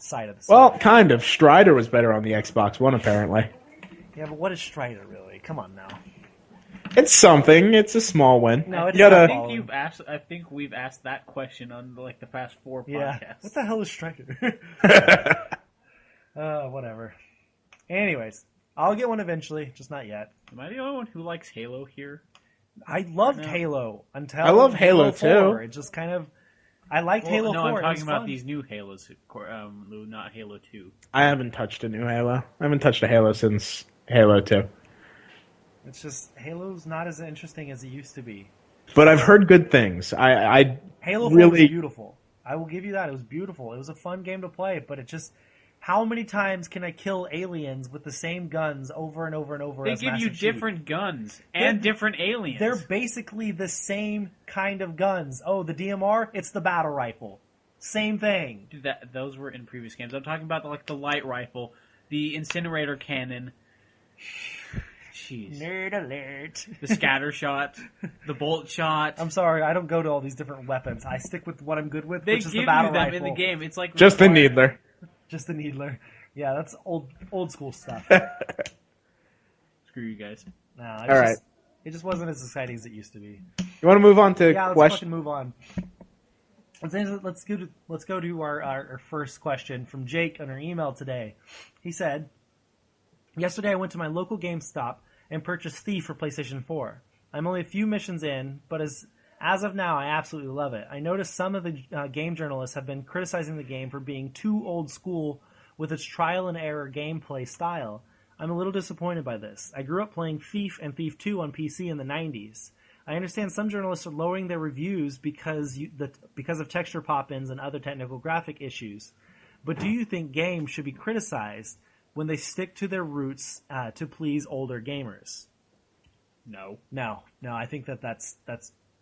Speaker 1: side of the story.
Speaker 3: Well, kind of. Strider was better on the Xbox One, apparently.
Speaker 1: Yeah, but what is Strider, really? Come on now.
Speaker 3: It's something. It's a small win.
Speaker 1: No, it's
Speaker 2: I think we've asked that question on the past 4 podcasts.
Speaker 1: Yeah. What the hell is Strider? Whatever. Anyways, I'll get one eventually, just not yet.
Speaker 2: Am I the only one who likes Halo here?
Speaker 1: I loved Halo until
Speaker 3: I love Halo
Speaker 1: 4.
Speaker 3: too.
Speaker 1: It just kind of... I liked Halo 4.
Speaker 2: No, I'm talking about
Speaker 1: fun.
Speaker 2: these new Halos, not Halo 2.
Speaker 3: I haven't touched a new Halo. I haven't touched a Halo since Halo 2.
Speaker 1: It's just, Halo's not as interesting as it used to be.
Speaker 3: But I've heard good things.
Speaker 1: Halo 4 was beautiful. I will give you that. It was beautiful. It was a fun game to play, but it just... How many times can I kill aliens with the same guns over and over and over?
Speaker 2: They give you different guns and different aliens.
Speaker 1: They're basically the same kind of guns. Oh, the DMR? It's the battle rifle. Same thing.
Speaker 2: Dude, those were in previous games. I'm talking about the light rifle, the incinerator cannon. Jeez.
Speaker 1: Nerd alert.
Speaker 2: The scatter shot, the bolt shot.
Speaker 1: I'm sorry, I don't go to all these different weapons. I stick with what I'm good with,
Speaker 2: which
Speaker 1: is
Speaker 2: the
Speaker 1: battle
Speaker 2: rifle. They give
Speaker 1: rifle.
Speaker 2: you them in the game. It's like
Speaker 3: just the Needler.
Speaker 1: Just the Needler. Yeah, that's old school stuff.
Speaker 2: Screw you guys.
Speaker 1: No,
Speaker 3: right.
Speaker 1: It just wasn't as exciting as it used to be.
Speaker 3: You want to move on to
Speaker 1: let's fucking move on. Let's go to our first question from Jake on our email today. He said, "Yesterday I went to my local GameStop and purchased Thief for PlayStation 4. I'm only a few missions in, but as of now, I absolutely love it. I noticed some of the game journalists have been criticizing the game for being too old school with its trial and error gameplay style. I'm a little disappointed by this. I grew up playing Thief and Thief 2 on PC in the 90s. I understand some journalists are lowering their reviews because of texture pop-ins and other technical graphic issues. But do you think games should be criticized when they stick to their roots to please older gamers?"
Speaker 2: No.
Speaker 1: I think that's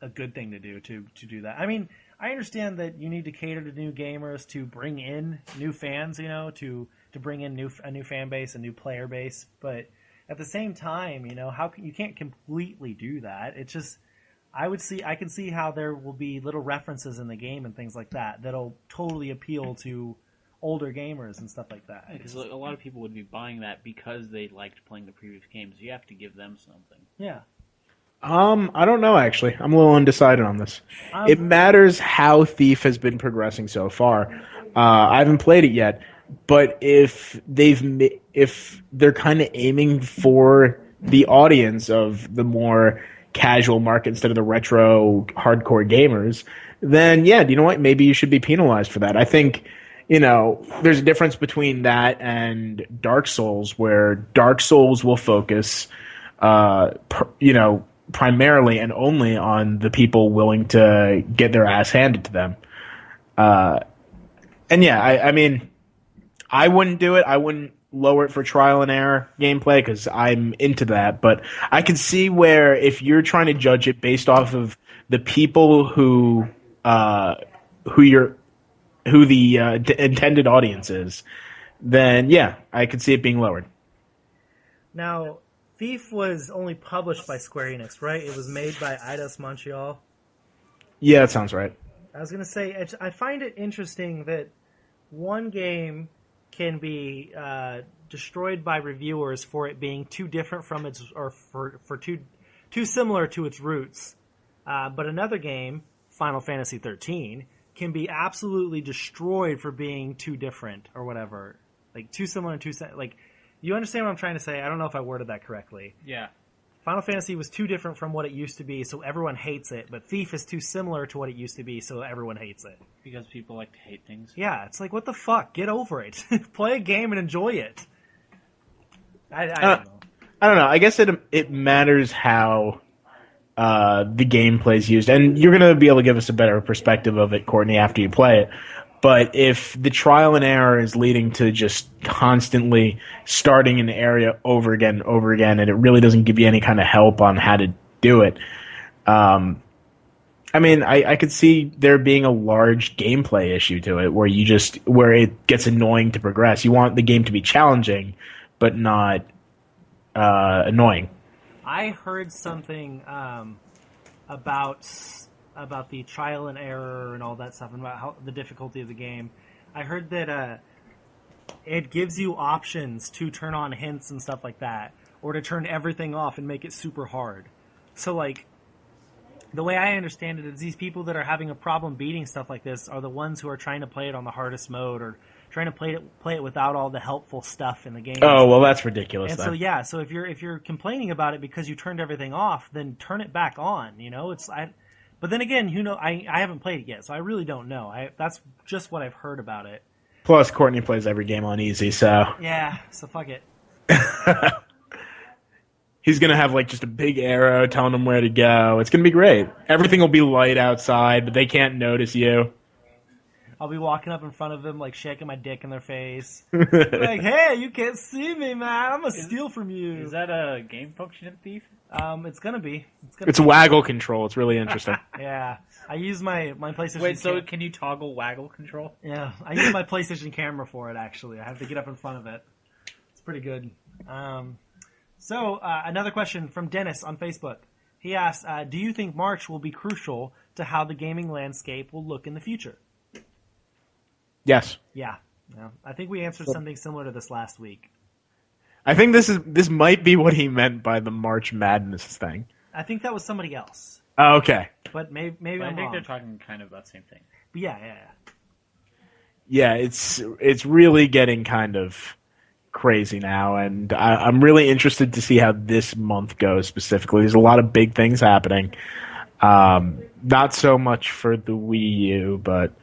Speaker 1: a good thing to do to do that. I mean, I understand that you need to cater to new gamers to bring in new fans, to bring in a new fan base, a new player base. But at the same time, you can't completely do that. It's just I can see how there will be little references in the game and things like that that'll totally appeal to older gamers and stuff like that.
Speaker 2: Because a lot of people would be buying that because they liked playing the previous games. You have to give them something.
Speaker 1: Yeah.
Speaker 3: I don't know actually. I'm a little undecided on this. It matters how Thief has been progressing so far. I haven't played it yet, but if they're kind of aiming for the audience of the more casual market instead of the retro hardcore gamers, then yeah, do you know what? Maybe you should be penalized for that. I think there's a difference between that and Dark Souls, where Dark Souls will focus, primarily and only on the people willing to get their ass handed to them. And yeah, I mean, I wouldn't do it. I wouldn't lower it for trial and error gameplay because I'm into that. But I can see where if you're trying to judge it based off of the people who the intended audience is, then yeah, I could see it being lowered.
Speaker 1: Now, Thief was only published by Square Enix, right? It was made by Eidos Montreal.
Speaker 3: Yeah, that sounds right.
Speaker 1: I was going to say, I find it interesting that one game can be destroyed by reviewers for it being too different from its, or for too similar to its roots. But another game, Final Fantasy XIII, can be absolutely destroyed for being too different or whatever. Like, too similar and like, you understand what I'm trying to say? I don't know if I worded that correctly.
Speaker 2: Yeah.
Speaker 1: Final Fantasy was too different from what it used to be, so everyone hates it. But Thief is too similar to what it used to be, so everyone hates it.
Speaker 2: Because people like to hate things.
Speaker 1: Yeah, it's like, what the fuck? Get over it. Play a game and enjoy it. I don't know.
Speaker 3: I don't know. I guess it matters how the gameplay is used, and you're going to be able to give us a better perspective of it, Courtney, after you play it. But if the trial and error is leading to just constantly starting an area over again and over again, and it really doesn't give you any kind of help on how to do it, I mean, I could see there being a large gameplay issue to it where it gets annoying to progress. You want the game to be challenging, but not annoying.
Speaker 1: I heard something about the trial and error and all that stuff, and about the difficulty of the game. I heard that it gives you options to turn on hints and stuff like that, or to turn everything off and make it super hard. So, like, the way I understand it is these people that are having a problem beating stuff like this are the ones who are trying to play it on the hardest mode, or trying to play it without all the helpful stuff in the game.
Speaker 3: Oh, well, that's ridiculous.
Speaker 1: And
Speaker 3: then.
Speaker 1: so yeah, so if you're complaining about it because you turned everything off, then turn it back on. But then again, I haven't played it yet, so I really don't know. That's just what I've heard about it.
Speaker 3: Plus, Courtney plays every game on easy, so
Speaker 1: Yeah, so fuck it.
Speaker 3: he's gonna have like just a big arrow telling him where to go. It's gonna be great. Everything will be light outside, but they can't notice you.
Speaker 1: I'll be walking up in front of them, like shaking my dick in their face, like, "Hey, you can't see me, man! I'm gonna steal from you."
Speaker 2: Is that a game function in Thief?
Speaker 1: It's gonna be.
Speaker 3: It's waggle control. It's really interesting.
Speaker 1: Yeah, I use my PlayStation.
Speaker 2: Wait, so can you toggle waggle control?
Speaker 1: Yeah, I use my PlayStation camera for it. Actually, I have to get up in front of it. It's pretty good. So another question from Dennis on Facebook. He asked, "Do you think March will be crucial to how the gaming landscape will look in the future?"
Speaker 3: Yes.
Speaker 1: Yeah. I think we answered something similar to this last week.
Speaker 3: I think this might be what he meant by the March Madness thing.
Speaker 1: I think that was somebody else.
Speaker 3: Oh, okay.
Speaker 1: But maybe
Speaker 2: I
Speaker 1: I'm
Speaker 2: think
Speaker 1: wrong.
Speaker 2: they're talking kind of about the same thing.
Speaker 1: But yeah.
Speaker 3: Yeah, it's really getting kind of crazy now, and I'm really interested to see how this month goes specifically. There's a lot of big things happening. Not so much for the Wii U, but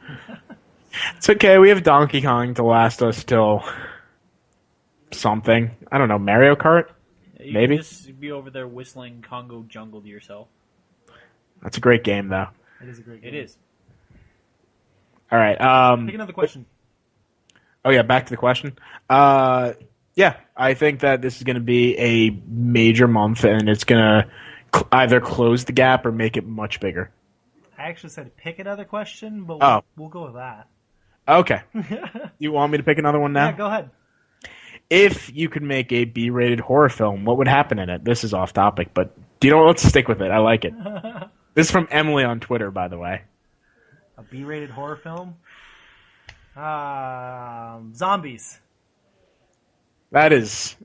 Speaker 3: it's okay. We have Donkey Kong to last us till something. I don't know, Mario Kart?
Speaker 2: You
Speaker 3: Maybe?
Speaker 2: can just be over there whistling Congo Jungle to yourself.
Speaker 3: That's a great game, though.
Speaker 1: It is a great game.
Speaker 2: It is.
Speaker 3: All right.
Speaker 1: Pick another question.
Speaker 3: Oh, yeah, back to the question. Yeah, I think that this is going to be a major month, and it's going to either close the gap or make it much bigger.
Speaker 1: I actually said pick another question, but we'll go with that.
Speaker 3: Okay. You want me to pick another one now?
Speaker 1: Yeah, go ahead.
Speaker 3: If you could make a B-rated horror film, what would happen in it? This is off topic, but let's stick with it. I like it. This is from Emily on Twitter, by the way.
Speaker 1: A B-rated horror film? Zombies.
Speaker 3: That is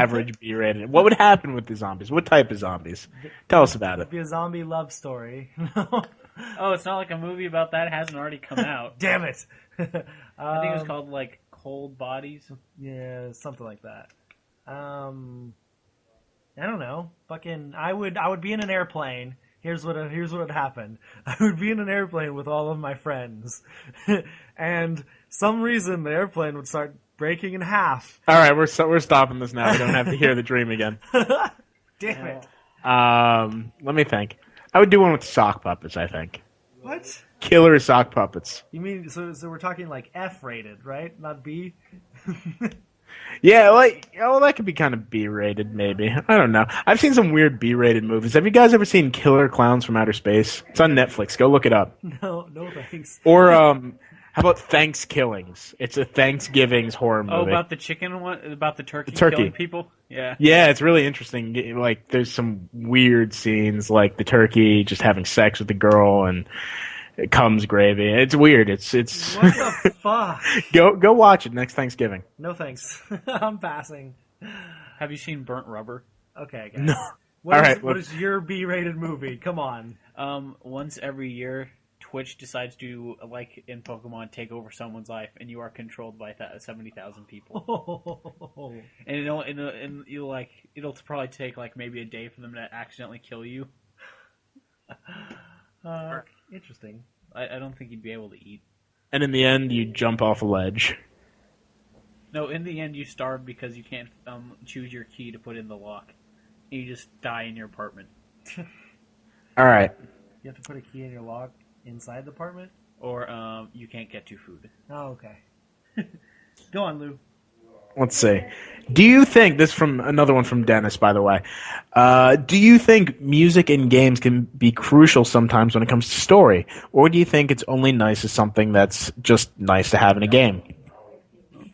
Speaker 3: average B-rated. What would happen with the zombies? What type of zombies? Tell us about
Speaker 1: It'd
Speaker 3: it.
Speaker 1: be a zombie love story.
Speaker 2: Oh, it's not like a movie about that. It hasn't already come out.
Speaker 1: Damn it!
Speaker 2: I think it was called like Cold Bodies.
Speaker 1: Yeah, something like that. I don't know. Fucking, I would be in an airplane. Here's what would happen. I would be in an airplane with all of my friends, and some reason the airplane would start breaking in half.
Speaker 3: All right, we're stopping this now. We don't have to hear the dream again.
Speaker 1: Damn it!
Speaker 3: Let me think. I would do one with sock puppets. I think
Speaker 1: What?
Speaker 3: killer sock puppets.
Speaker 1: You mean so we're talking like F rated, right? Not B.
Speaker 3: Yeah, like that could be kind of B-rated, maybe. I don't know. I've seen some weird B-rated movies. Have you guys ever seen Killer Clowns from Outer Space? It's on Netflix. Go look it up.
Speaker 1: No thanks.
Speaker 3: Or how about Thanksgivings? It's a Thanksgivings horror movie.
Speaker 2: Oh, about the chicken one, about the turkey,
Speaker 3: turkey.
Speaker 2: killing people. Yeah.
Speaker 3: Yeah, it's really interesting. Like, there's some weird scenes, like the turkey just having sex with the girl, and it comes gravy. It's weird. It's
Speaker 1: What the fuck?
Speaker 3: go watch it next Thanksgiving.
Speaker 1: No thanks. I'm passing.
Speaker 2: Have you seen Burnt Rubber?
Speaker 1: Okay, guys.
Speaker 3: No.
Speaker 1: What is your B-rated movie? Come on.
Speaker 2: Once every year, Twitch decides to, like in Pokemon, take over someone's life, and you are controlled by 70,000 people. And it'll probably take like maybe a day for them to accidentally kill you.
Speaker 1: Interesting.
Speaker 2: I don't think you'd be able to eat.
Speaker 3: And in the end, you jump off a ledge.
Speaker 2: No, in the end, you starve because you can't choose your key to put in the lock. And you just die in your apartment.
Speaker 3: All right.
Speaker 1: You have to put a key in your lock inside the apartment?
Speaker 2: Or you can't get to food.
Speaker 1: Oh, okay. Go on, Lou.
Speaker 3: Let's see. Do you think, this from another one from Dennis, by the way, do you think music in games can be crucial sometimes when it comes to story? Or do you think it's only nice as something that's just nice to have in a game?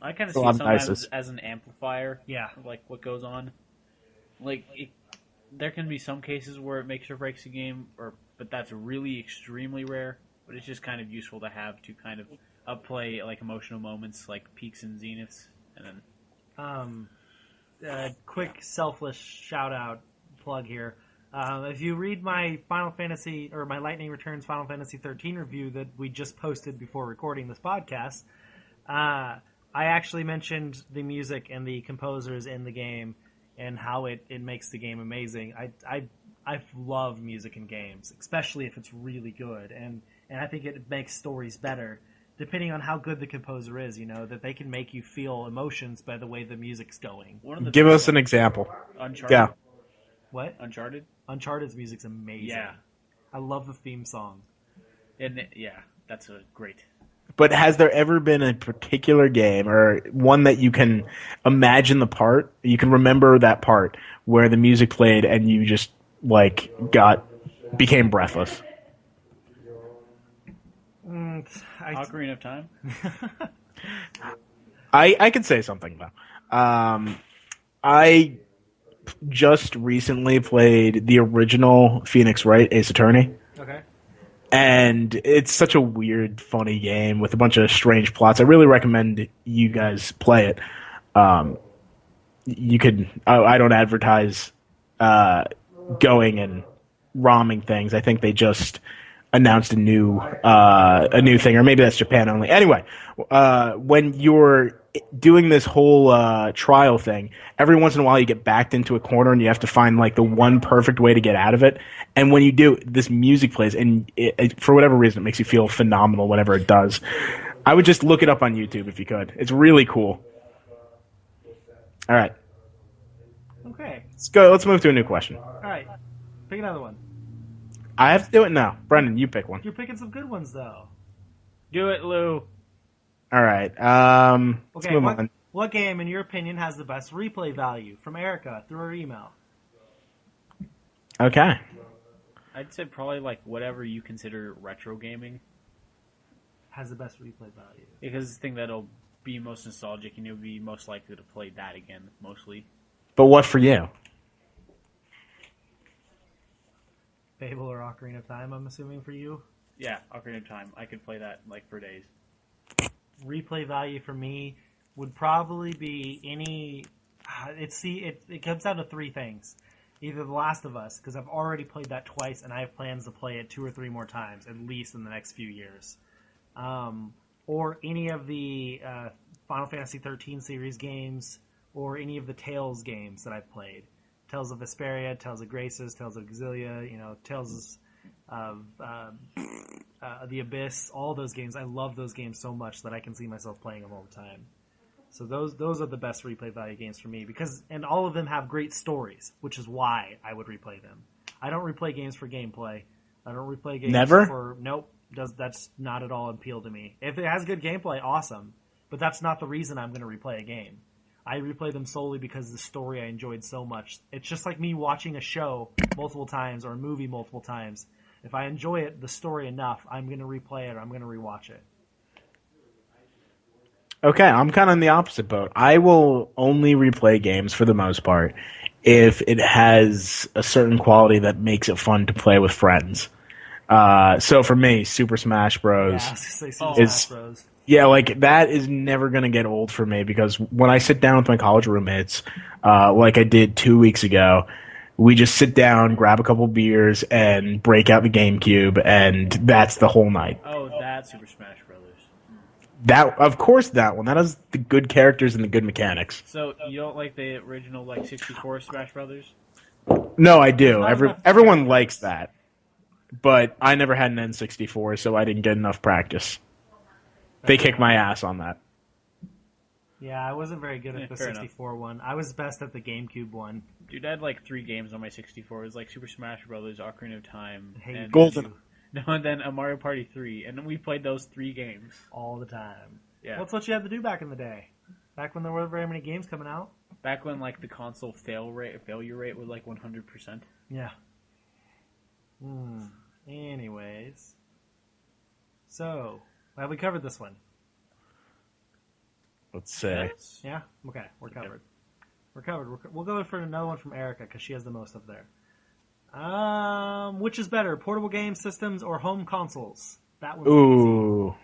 Speaker 2: I kind of
Speaker 3: A
Speaker 2: see
Speaker 3: lot
Speaker 2: it
Speaker 3: of
Speaker 2: sometimes
Speaker 3: nices.
Speaker 2: as an amplifier.
Speaker 1: Yeah.
Speaker 2: Like what goes on. Like, there can be some cases where it makes or breaks a game, but that's really extremely rare. But it's just kind of useful to have to kind of upplay like emotional moments, like peaks and zeniths, and then.
Speaker 1: Quick selfless shout out plug here. If you read my Final Fantasy or my Lightning Returns Final Fantasy 13 review that we just posted before recording this podcast, I actually mentioned the music and the composers in the game and how it makes the game amazing. I love music in games, especially if it's really good, and I think it makes stories better. Depending on how good the composer is, that they can make you feel emotions by the way the music's going.
Speaker 3: Give us an example.
Speaker 2: Uncharted.
Speaker 3: Yeah.
Speaker 1: What?
Speaker 2: Uncharted.
Speaker 1: Uncharted's music's amazing.
Speaker 2: Yeah.
Speaker 1: I love the theme song.
Speaker 2: And that's a great.
Speaker 3: But has there ever been a particular game or one that you can imagine the part, you can remember that part where the music played and you just became breathless?
Speaker 2: Ocarina of Time.
Speaker 3: I could say something though. I just recently played the original Phoenix Wright Ace Attorney.
Speaker 1: Okay.
Speaker 3: And it's such a weird, funny game with a bunch of strange plots. I really recommend you guys play it. You could. I don't advertise going and ROMing things. I think they just announced a new thing, or maybe that's Japan only. Anyway, when you're doing this whole trial thing, every once in a while you get backed into a corner and you have to find the one perfect way to get out of it. And when you do, this music plays, and for whatever reason, it makes you feel phenomenal whenever it does. I would just look it up on YouTube if you could. It's really cool. All right.
Speaker 1: Okay.
Speaker 3: Let's go. Let's move to a new question.
Speaker 1: All right. Pick another one.
Speaker 3: I have to do it now. Brendan, you pick one.
Speaker 1: You're picking some good ones, though.
Speaker 2: Do it, Lou.
Speaker 3: All right. Let's
Speaker 1: Okay.
Speaker 3: move on.
Speaker 1: What game, in your opinion, has the best replay value? From Erica through her email.
Speaker 3: Okay.
Speaker 2: I'd say probably whatever you consider retro gaming,
Speaker 1: Has the best replay value.
Speaker 2: because it's the thing that'll be most nostalgic and you'll be most likely to play that again, mostly.
Speaker 3: But what for you?
Speaker 1: Fable or Ocarina of Time, I'm assuming, for you?
Speaker 2: Yeah, Ocarina of Time. I could play that for days.
Speaker 1: Replay value for me would probably be any... It comes down to three things. Either The Last of Us, because I've already played that twice, and I have plans to play it 2 or 3 more times, at least in the next few years. Or any of the Final Fantasy XIII series games, or any of the Tales games that I've played. Tales of Vesperia, Tales of Graces, Tales of Exilia, Tales of The Abyss, all those games. I love those games so much that I can see myself playing them all the time. So those are the best replay value games for me, and all of them have great stories, which is why I would replay them. I don't replay games for gameplay. I don't replay games for nope. That's not at all appeal to me. If it has good gameplay, awesome, but that's not the reason I'm going to replay a game. I replay them solely because the story I enjoyed so much. It's just like me watching a show multiple times or a movie multiple times. If I enjoy it, the story enough, I'm going to replay it or I'm going to rewatch it.
Speaker 3: Okay, I'm kind of in the opposite boat. I will only replay games for the most part if it has a certain quality that makes it fun to play with friends. So for me, Super Smash Bros.
Speaker 1: Yeah, I was gonna say Super Smash Bros.
Speaker 3: Yeah, like that is never going to get old for me because when I sit down with my college roommates, like I did 2 weeks ago, we just sit down, grab a couple beers, and break out the GameCube, and that's the whole night.
Speaker 2: Oh, that's Super Smash Brothers.
Speaker 3: Of course, that one. That has the good characters and the good mechanics.
Speaker 2: So you don't like the original 64 Smash Brothers?
Speaker 3: No, I do. Everyone likes that, but I never had an N64, so I didn't get enough practice. They kicked my ass on that.
Speaker 1: Yeah, I wasn't very good at the 64 one. I was best at the GameCube one.
Speaker 2: Dude, I had 3 games on my 64. It was Super Smash Brothers, Ocarina of Time, and
Speaker 3: Golden.
Speaker 2: No, and then a Mario Party 3, and then we played those 3 games
Speaker 1: all the time.
Speaker 2: Yeah,
Speaker 1: well, that's what you had to do back in the day. Back when there weren't very many games coming out.
Speaker 2: Back when the console failure rate was 100%.
Speaker 1: Yeah. Anyways, so have we covered this one?
Speaker 3: Let's say.
Speaker 1: Yeah. Okay, we're covered. We're covered. We'll go for another one from Erica because she has the most up there. Which is better, portable game systems or home consoles? That one's
Speaker 3: easy.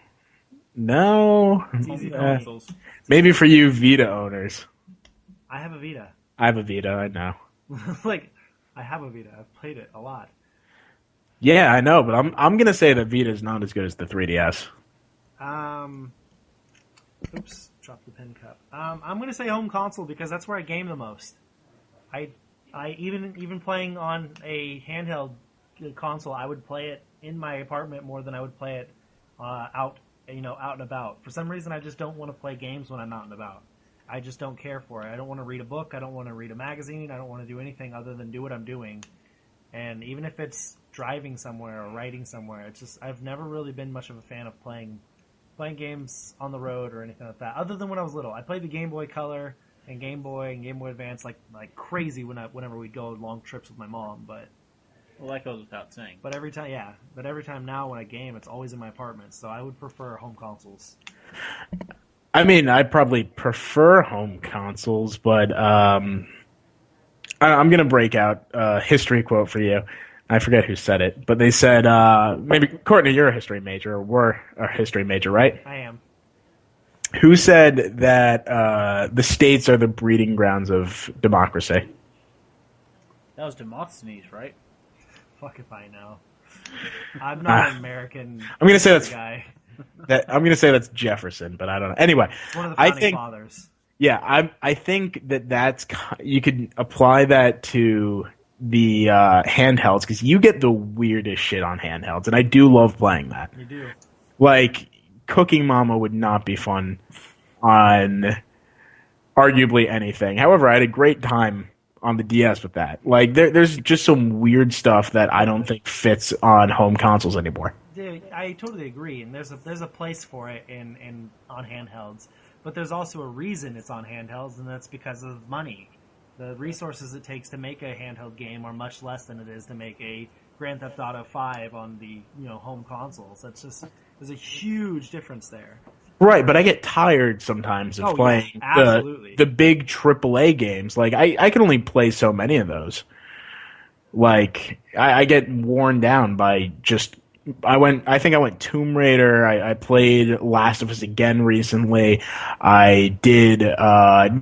Speaker 3: No.
Speaker 1: It's easy consoles.
Speaker 3: Maybe for you Vita owners.
Speaker 1: I have a Vita.
Speaker 3: I have a Vita, I know.
Speaker 1: I have a Vita. I've played it a lot.
Speaker 3: Yeah, I know, but I'm gonna say that Vita is not as good as the 3DS.
Speaker 1: Oops, dropped the pen cup. I'm gonna say home console because that's where I game the most. I even playing on a handheld console, I would play it in my apartment more than I would play it out and about. For some reason, I just don't want to play games when I'm out and about. I just don't care for it. I don't want to read a book. I don't want to read a magazine. I don't want to do anything other than do what I'm doing. And even if it's driving somewhere or writing somewhere, it's just I've never really been much of a fan of playing games on the road or anything like that. Other than when I was little, I played the Game Boy Color and Game Boy Advance like crazy whenever we'd go long trips with my mom. But
Speaker 2: well, that goes without saying.
Speaker 1: But every time now when I game, it's always in my apartment. So I would prefer home consoles.
Speaker 3: I mean, I probably prefer home consoles, but I'm going to break out a history quote for you. I forget who said it, but they said, maybe, Courtney, you're a history major, or were a history major, right?
Speaker 1: I am.
Speaker 3: Who said that the states are the breeding grounds of democracy?
Speaker 2: That was Demosthenes, right?
Speaker 1: Fuck if I know. I'm not an American
Speaker 3: I'm going to say that's
Speaker 1: guy.
Speaker 3: I'm going to say that's Jefferson, but I don't know. Anyway,
Speaker 1: it's one of the founding fathers.
Speaker 3: Yeah, I think that's you could apply that to the handhelds because you get the weirdest shit on handhelds, and I do love playing that.
Speaker 1: You do.
Speaker 3: Like Cooking Mama would not be fun on arguably anything. However, I had a great time on the DS with that. Like there's just some weird stuff that I don't think fits on home consoles anymore.
Speaker 1: Dude, I totally agree, and there's a place for it in on handhelds. But there's also a reason it's on handhelds, and that's because of money. The resources it takes to make a handheld game are much less than it is to make a Grand Theft Auto 5 on the home consoles. There's a huge difference there.
Speaker 3: Right, but I get tired sometimes of playing the big AAA games. Like I can only play so many of those. Like I get worn down by just I think I went Tomb Raider. I played Last of Us again recently. I did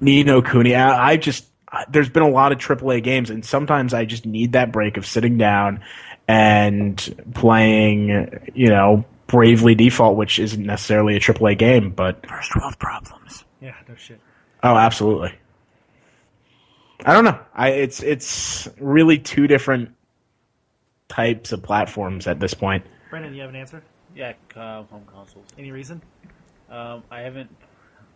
Speaker 3: Ni no Kuni. There's been a lot of AAA games, and sometimes I just need that break of sitting down and playing, Bravely Default, which isn't necessarily a AAA game, but
Speaker 2: First world problems.
Speaker 1: Yeah, no shit.
Speaker 3: oh, absolutely. I don't know. It's really two different types of platforms at this point.
Speaker 1: Brendan, you have an answer?
Speaker 2: Yeah, home consoles.
Speaker 1: Any reason?
Speaker 2: I haven't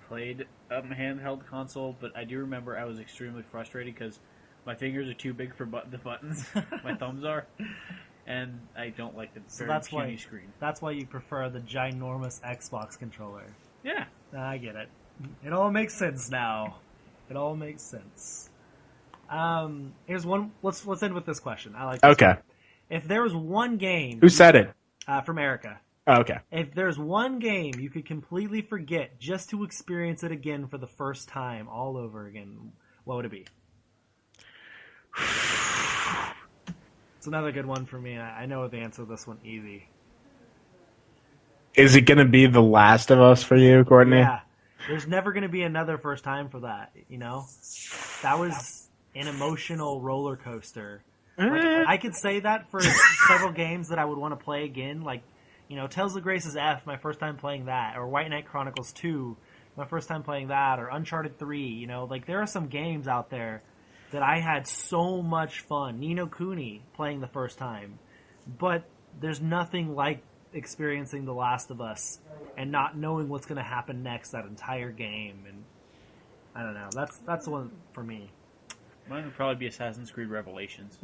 Speaker 2: played a handheld console, but I do remember I was extremely frustrated because my fingers are too big for the buttons. My thumbs are, and I don't like the very puny screen.
Speaker 1: That's why you prefer the ginormous Xbox controller.
Speaker 2: Yeah,
Speaker 1: I get it. It all makes sense now. It all makes sense. Here's one. Let's end with this question. I like this
Speaker 3: Okay.
Speaker 1: one. If there was one game...
Speaker 3: Who said it?
Speaker 1: From Erica.
Speaker 3: Oh, okay.
Speaker 1: If there's one game you could completely forget just to experience it again for the first time, all over again, what would it be? It's another good one for me. I know the answer to this one easy.
Speaker 3: Is it going to be The Last of Us for you, Courtney?
Speaker 1: Yeah. There's never going to be another first time for that, That was an emotional roller coaster. Like, I could say that for several games that I would want to play again, like, Tales of Grace's F, my first time playing that, or White Knight Chronicles 2, my first time playing that, or Uncharted 3, there are some games out there that I had so much fun. Ni no Kuni playing the first time. But there's nothing like experiencing The Last of Us and not knowing what's going to happen next that entire game. And I don't know. That's the one for me.
Speaker 2: mine would probably be Assassin's Creed Revelations.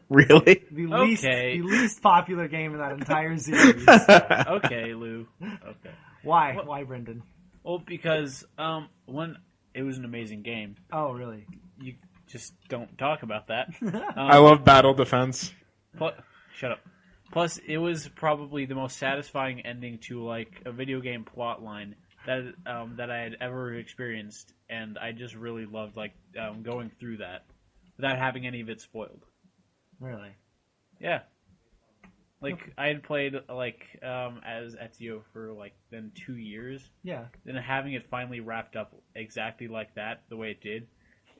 Speaker 3: Really?
Speaker 2: Okay.
Speaker 1: The least popular game in that entire series.
Speaker 2: Okay, Lou. Okay.
Speaker 1: Why?
Speaker 2: Well-
Speaker 1: Why, Brendan?
Speaker 2: Well, because one, it was an amazing game.
Speaker 1: Oh, really?
Speaker 2: You just don't talk about that.
Speaker 3: I love Battle Defense.
Speaker 2: Shut up. Plus, it was probably the most satisfying ending to like a video game plot line that I had ever experienced, and I just really loved going through that without having any of it spoiled.
Speaker 1: Really?
Speaker 2: Yeah. I had played as Ezio for then 2 years.
Speaker 1: Yeah.
Speaker 2: Then having it finally wrapped up exactly like that, the way it did,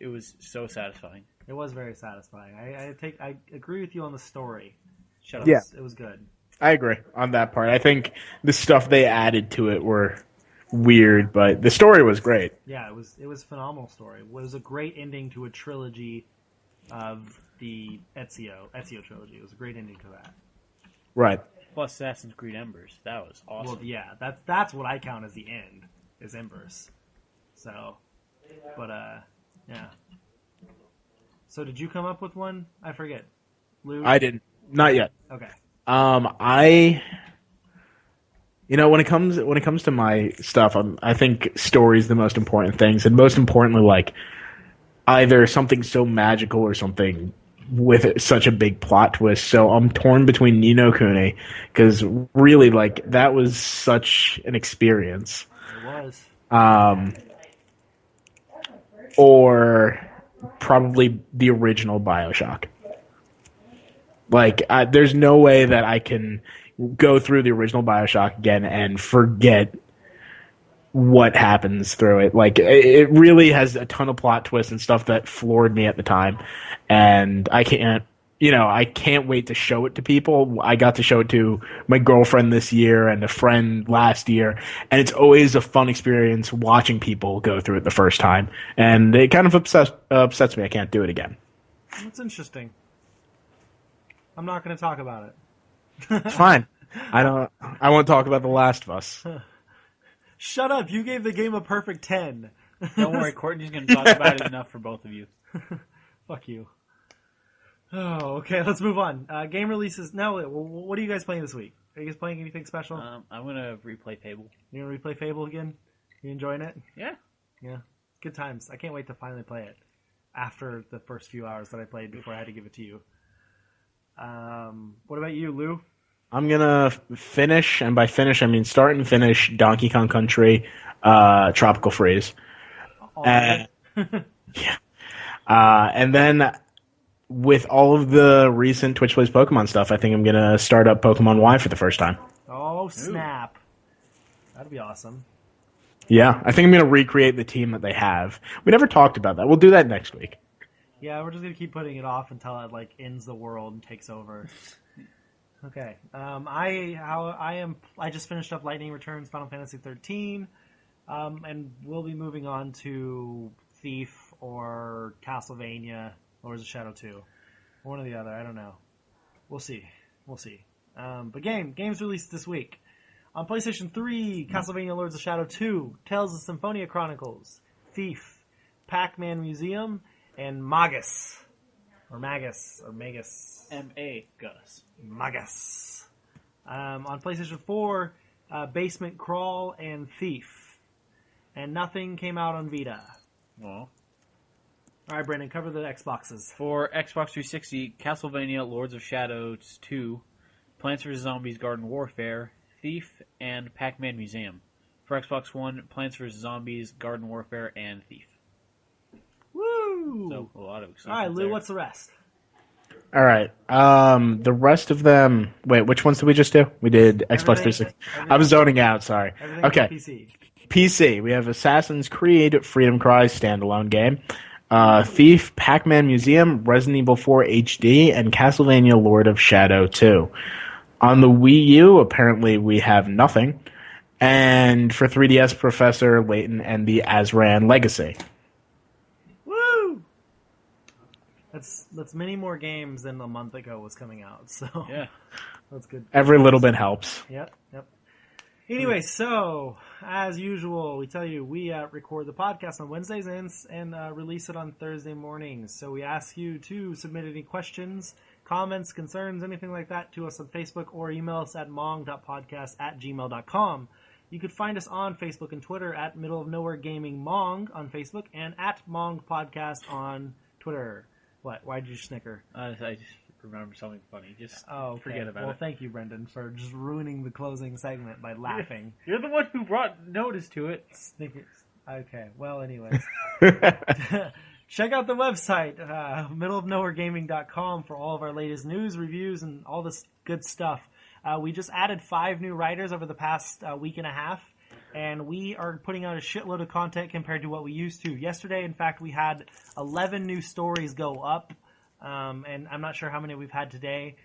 Speaker 2: it was so satisfying.
Speaker 1: It was very satisfying. I agree with you on the story.
Speaker 2: Shut up.
Speaker 3: Yeah.
Speaker 1: It was good.
Speaker 3: I agree on that part. I think the stuff they added to it were weird, but the story was great.
Speaker 1: Yeah, it was a phenomenal story. It was a great ending to a trilogy of the Ezio trilogy. It was a great ending to that.
Speaker 3: Right.
Speaker 2: Plus Assassin's Creed Embers. That was awesome.
Speaker 1: Well, yeah, that's what I count as the end, is Embers. So, but yeah. So did you come up with one? I forget. Lou?
Speaker 3: I didn't. Not yet.
Speaker 1: Okay.
Speaker 3: When it comes to my stuff, I think story is the most important things, and most importantly, either something so magical or something with such a big plot twist. So I'm torn between Ni no Kuni, because really, that was such an experience.
Speaker 1: It was.
Speaker 3: Or probably the original BioShock. There's no way that I can go through the original BioShock again and forget what happens through it. It really has a ton of plot twists and stuff that floored me at the time, and I can't wait to show it to people. I got to show it to my girlfriend this year and a friend last year, and it's always a fun experience watching people go through it the first time, and it kind of upsets me I can't do it again.
Speaker 1: That's interesting. I'm not going to talk about it.
Speaker 3: It's fine. I won't talk about The Last of Us.
Speaker 1: Shut up! You gave the game a perfect 10.
Speaker 2: Don't worry, Courtney's going to talk about it enough for both of you.
Speaker 1: Fuck you. Oh, okay. Let's move on. Game releases. Now, what are you guys playing this week? Are you guys playing anything special?
Speaker 2: I'm going to replay Fable.
Speaker 1: You gonna replay Fable again? You enjoying it?
Speaker 2: Yeah.
Speaker 1: Yeah. Good times. I can't wait to finally play it after the first few hours that I played before I had to give it to you. What about you, Lou?
Speaker 3: I'm gonna finish, and by finish I mean start and finish Donkey Kong Country, Tropical Freeze.
Speaker 1: All right.
Speaker 3: Yeah. And then with all of the recent Twitch Plays Pokemon stuff, I think I'm gonna start up Pokemon Y for the first time.
Speaker 1: Oh snap! That'd be awesome.
Speaker 3: Yeah, I think I'm gonna recreate the team that they have. We never talked about that. We'll do that next week.
Speaker 1: Yeah, we're just gonna keep putting it off until it like ends the world and takes over. Okay. I just finished up Lightning Returns Final Fantasy 13, and we'll be moving on to Thief or Castlevania or is it Shadow 2? One or the other, I don't know. We'll see. But games released this week. On PlayStation 3, Castlevania Lords of Shadow 2, Tales of Symphonia Chronicles, Thief, Pac-Man Museum, and Magus. Or Magus.
Speaker 2: M-A-Gus.
Speaker 1: Magus. On PlayStation 4, Basement Crawl and Thief. And nothing came out on Vita.
Speaker 2: Well,
Speaker 1: all right, Brendan, cover the Xboxes.
Speaker 2: For Xbox 360, Castlevania Lords of Shadows 2, Plants vs. Zombies Garden Warfare, Thief, and Pac-Man Museum. For Xbox One, Plants vs. Zombies Garden Warfare, and Thief.
Speaker 1: Woo!
Speaker 2: So, a lot of exclusives.
Speaker 1: All right, Lou,
Speaker 2: there.
Speaker 1: what's the rest?
Speaker 3: All right. The rest of them. Wait, which ones did we just do? We did Xbox 360. I was zoning out. Sorry. Okay. PC. We have Assassin's Creed Freedom Cry standalone game, Thief, Pac-Man Museum, Resident Evil 4 HD, and Castlevania Lord of Shadow 2. On the Wii U, apparently we have nothing. And for 3DS, Professor Layton and the Azran Legacy.
Speaker 1: Woo! That's many more games than a month ago was coming out. So
Speaker 2: Yeah.
Speaker 1: That's good.
Speaker 3: Every little bit helps.
Speaker 1: Yep. Anyway, so as usual, we tell you we record the podcast on Wednesdays and release it on Thursday mornings. So we ask you to submit any questions, comments, concerns, anything like that to us on Facebook or email us at mong.podcast@gmail.com. You could find us on Facebook and Twitter at Middle of Nowhere Gaming Mong on Facebook and at Mong Podcast on Twitter. What? Why did you snicker?
Speaker 2: I just remember something funny. Just forget about it.
Speaker 1: Well, thank you, Brendan, for just ruining the closing segment by laughing.
Speaker 2: You're the one who brought notice to it.
Speaker 1: Snickers. Okay, well, anyways. Check out the website, middleofnowheregaming.com, for all of our latest news, reviews, and all this good stuff. We just added 5 new writers over the past week and a half, and we are putting out a shitload of content compared to what we used to. Yesterday, in fact, we had 11 new stories go up, and I'm not sure how many we've had today.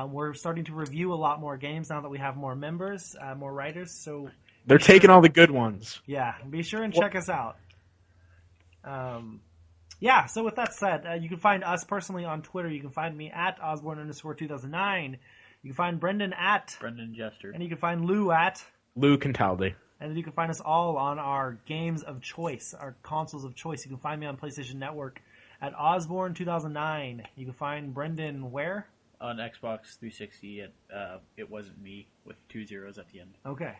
Speaker 1: We're starting to review a lot more games now that we have more members, more writers. So
Speaker 3: they're taking all the good ones.
Speaker 1: Yeah, be sure and check us out. Yeah, so with that said, you can find us personally on Twitter. You can find me at Osborne_2009. You can find Brendan at
Speaker 2: Brendan Jester.
Speaker 1: And you can find Lou at
Speaker 3: Lou Cantaldi.
Speaker 1: And then you can find us all on our games of choice, our consoles of choice. You can find me on PlayStation Network at Osborne2009. You can find Brendan where?
Speaker 2: On Xbox 360 at It Wasn't Me with 2 zeros at the end.
Speaker 1: Okay.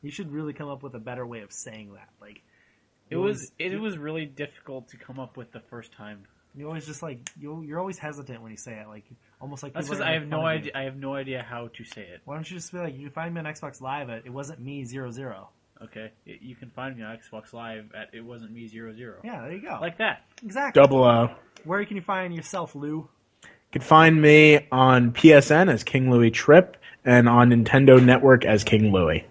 Speaker 1: You should really come up with a better way of saying that. Like
Speaker 2: it was really difficult to come up with the first time.
Speaker 1: You always just like you're always hesitant when you say it, like almost like
Speaker 2: that's because I have no idea. I have no idea how to say it.
Speaker 1: Why don't you just be like, you can find me on Xbox Live at It Wasn't Me 00.
Speaker 2: Okay, you can find me on Xbox Live at It Wasn't Me 00.
Speaker 1: Yeah, there you go.
Speaker 2: Like that.
Speaker 1: Exactly.
Speaker 3: 00.
Speaker 1: Where can you find yourself, Lou?
Speaker 3: You can find me on PSN as King Louis Tripp and on Nintendo Network as King Louis.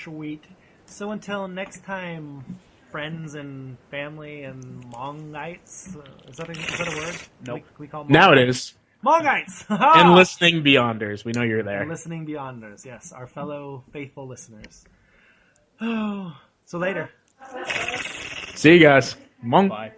Speaker 1: Sweet. So until next time, friends and family and Mongites. Is that a word?
Speaker 2: Nope.
Speaker 1: We call
Speaker 3: now it is.
Speaker 1: Mongites!
Speaker 3: And listening Beyonders. We know you're there.
Speaker 1: And listening Beyonders, yes. Our fellow faithful listeners. Oh, so later.
Speaker 3: See you guys. Mong.
Speaker 2: Bye.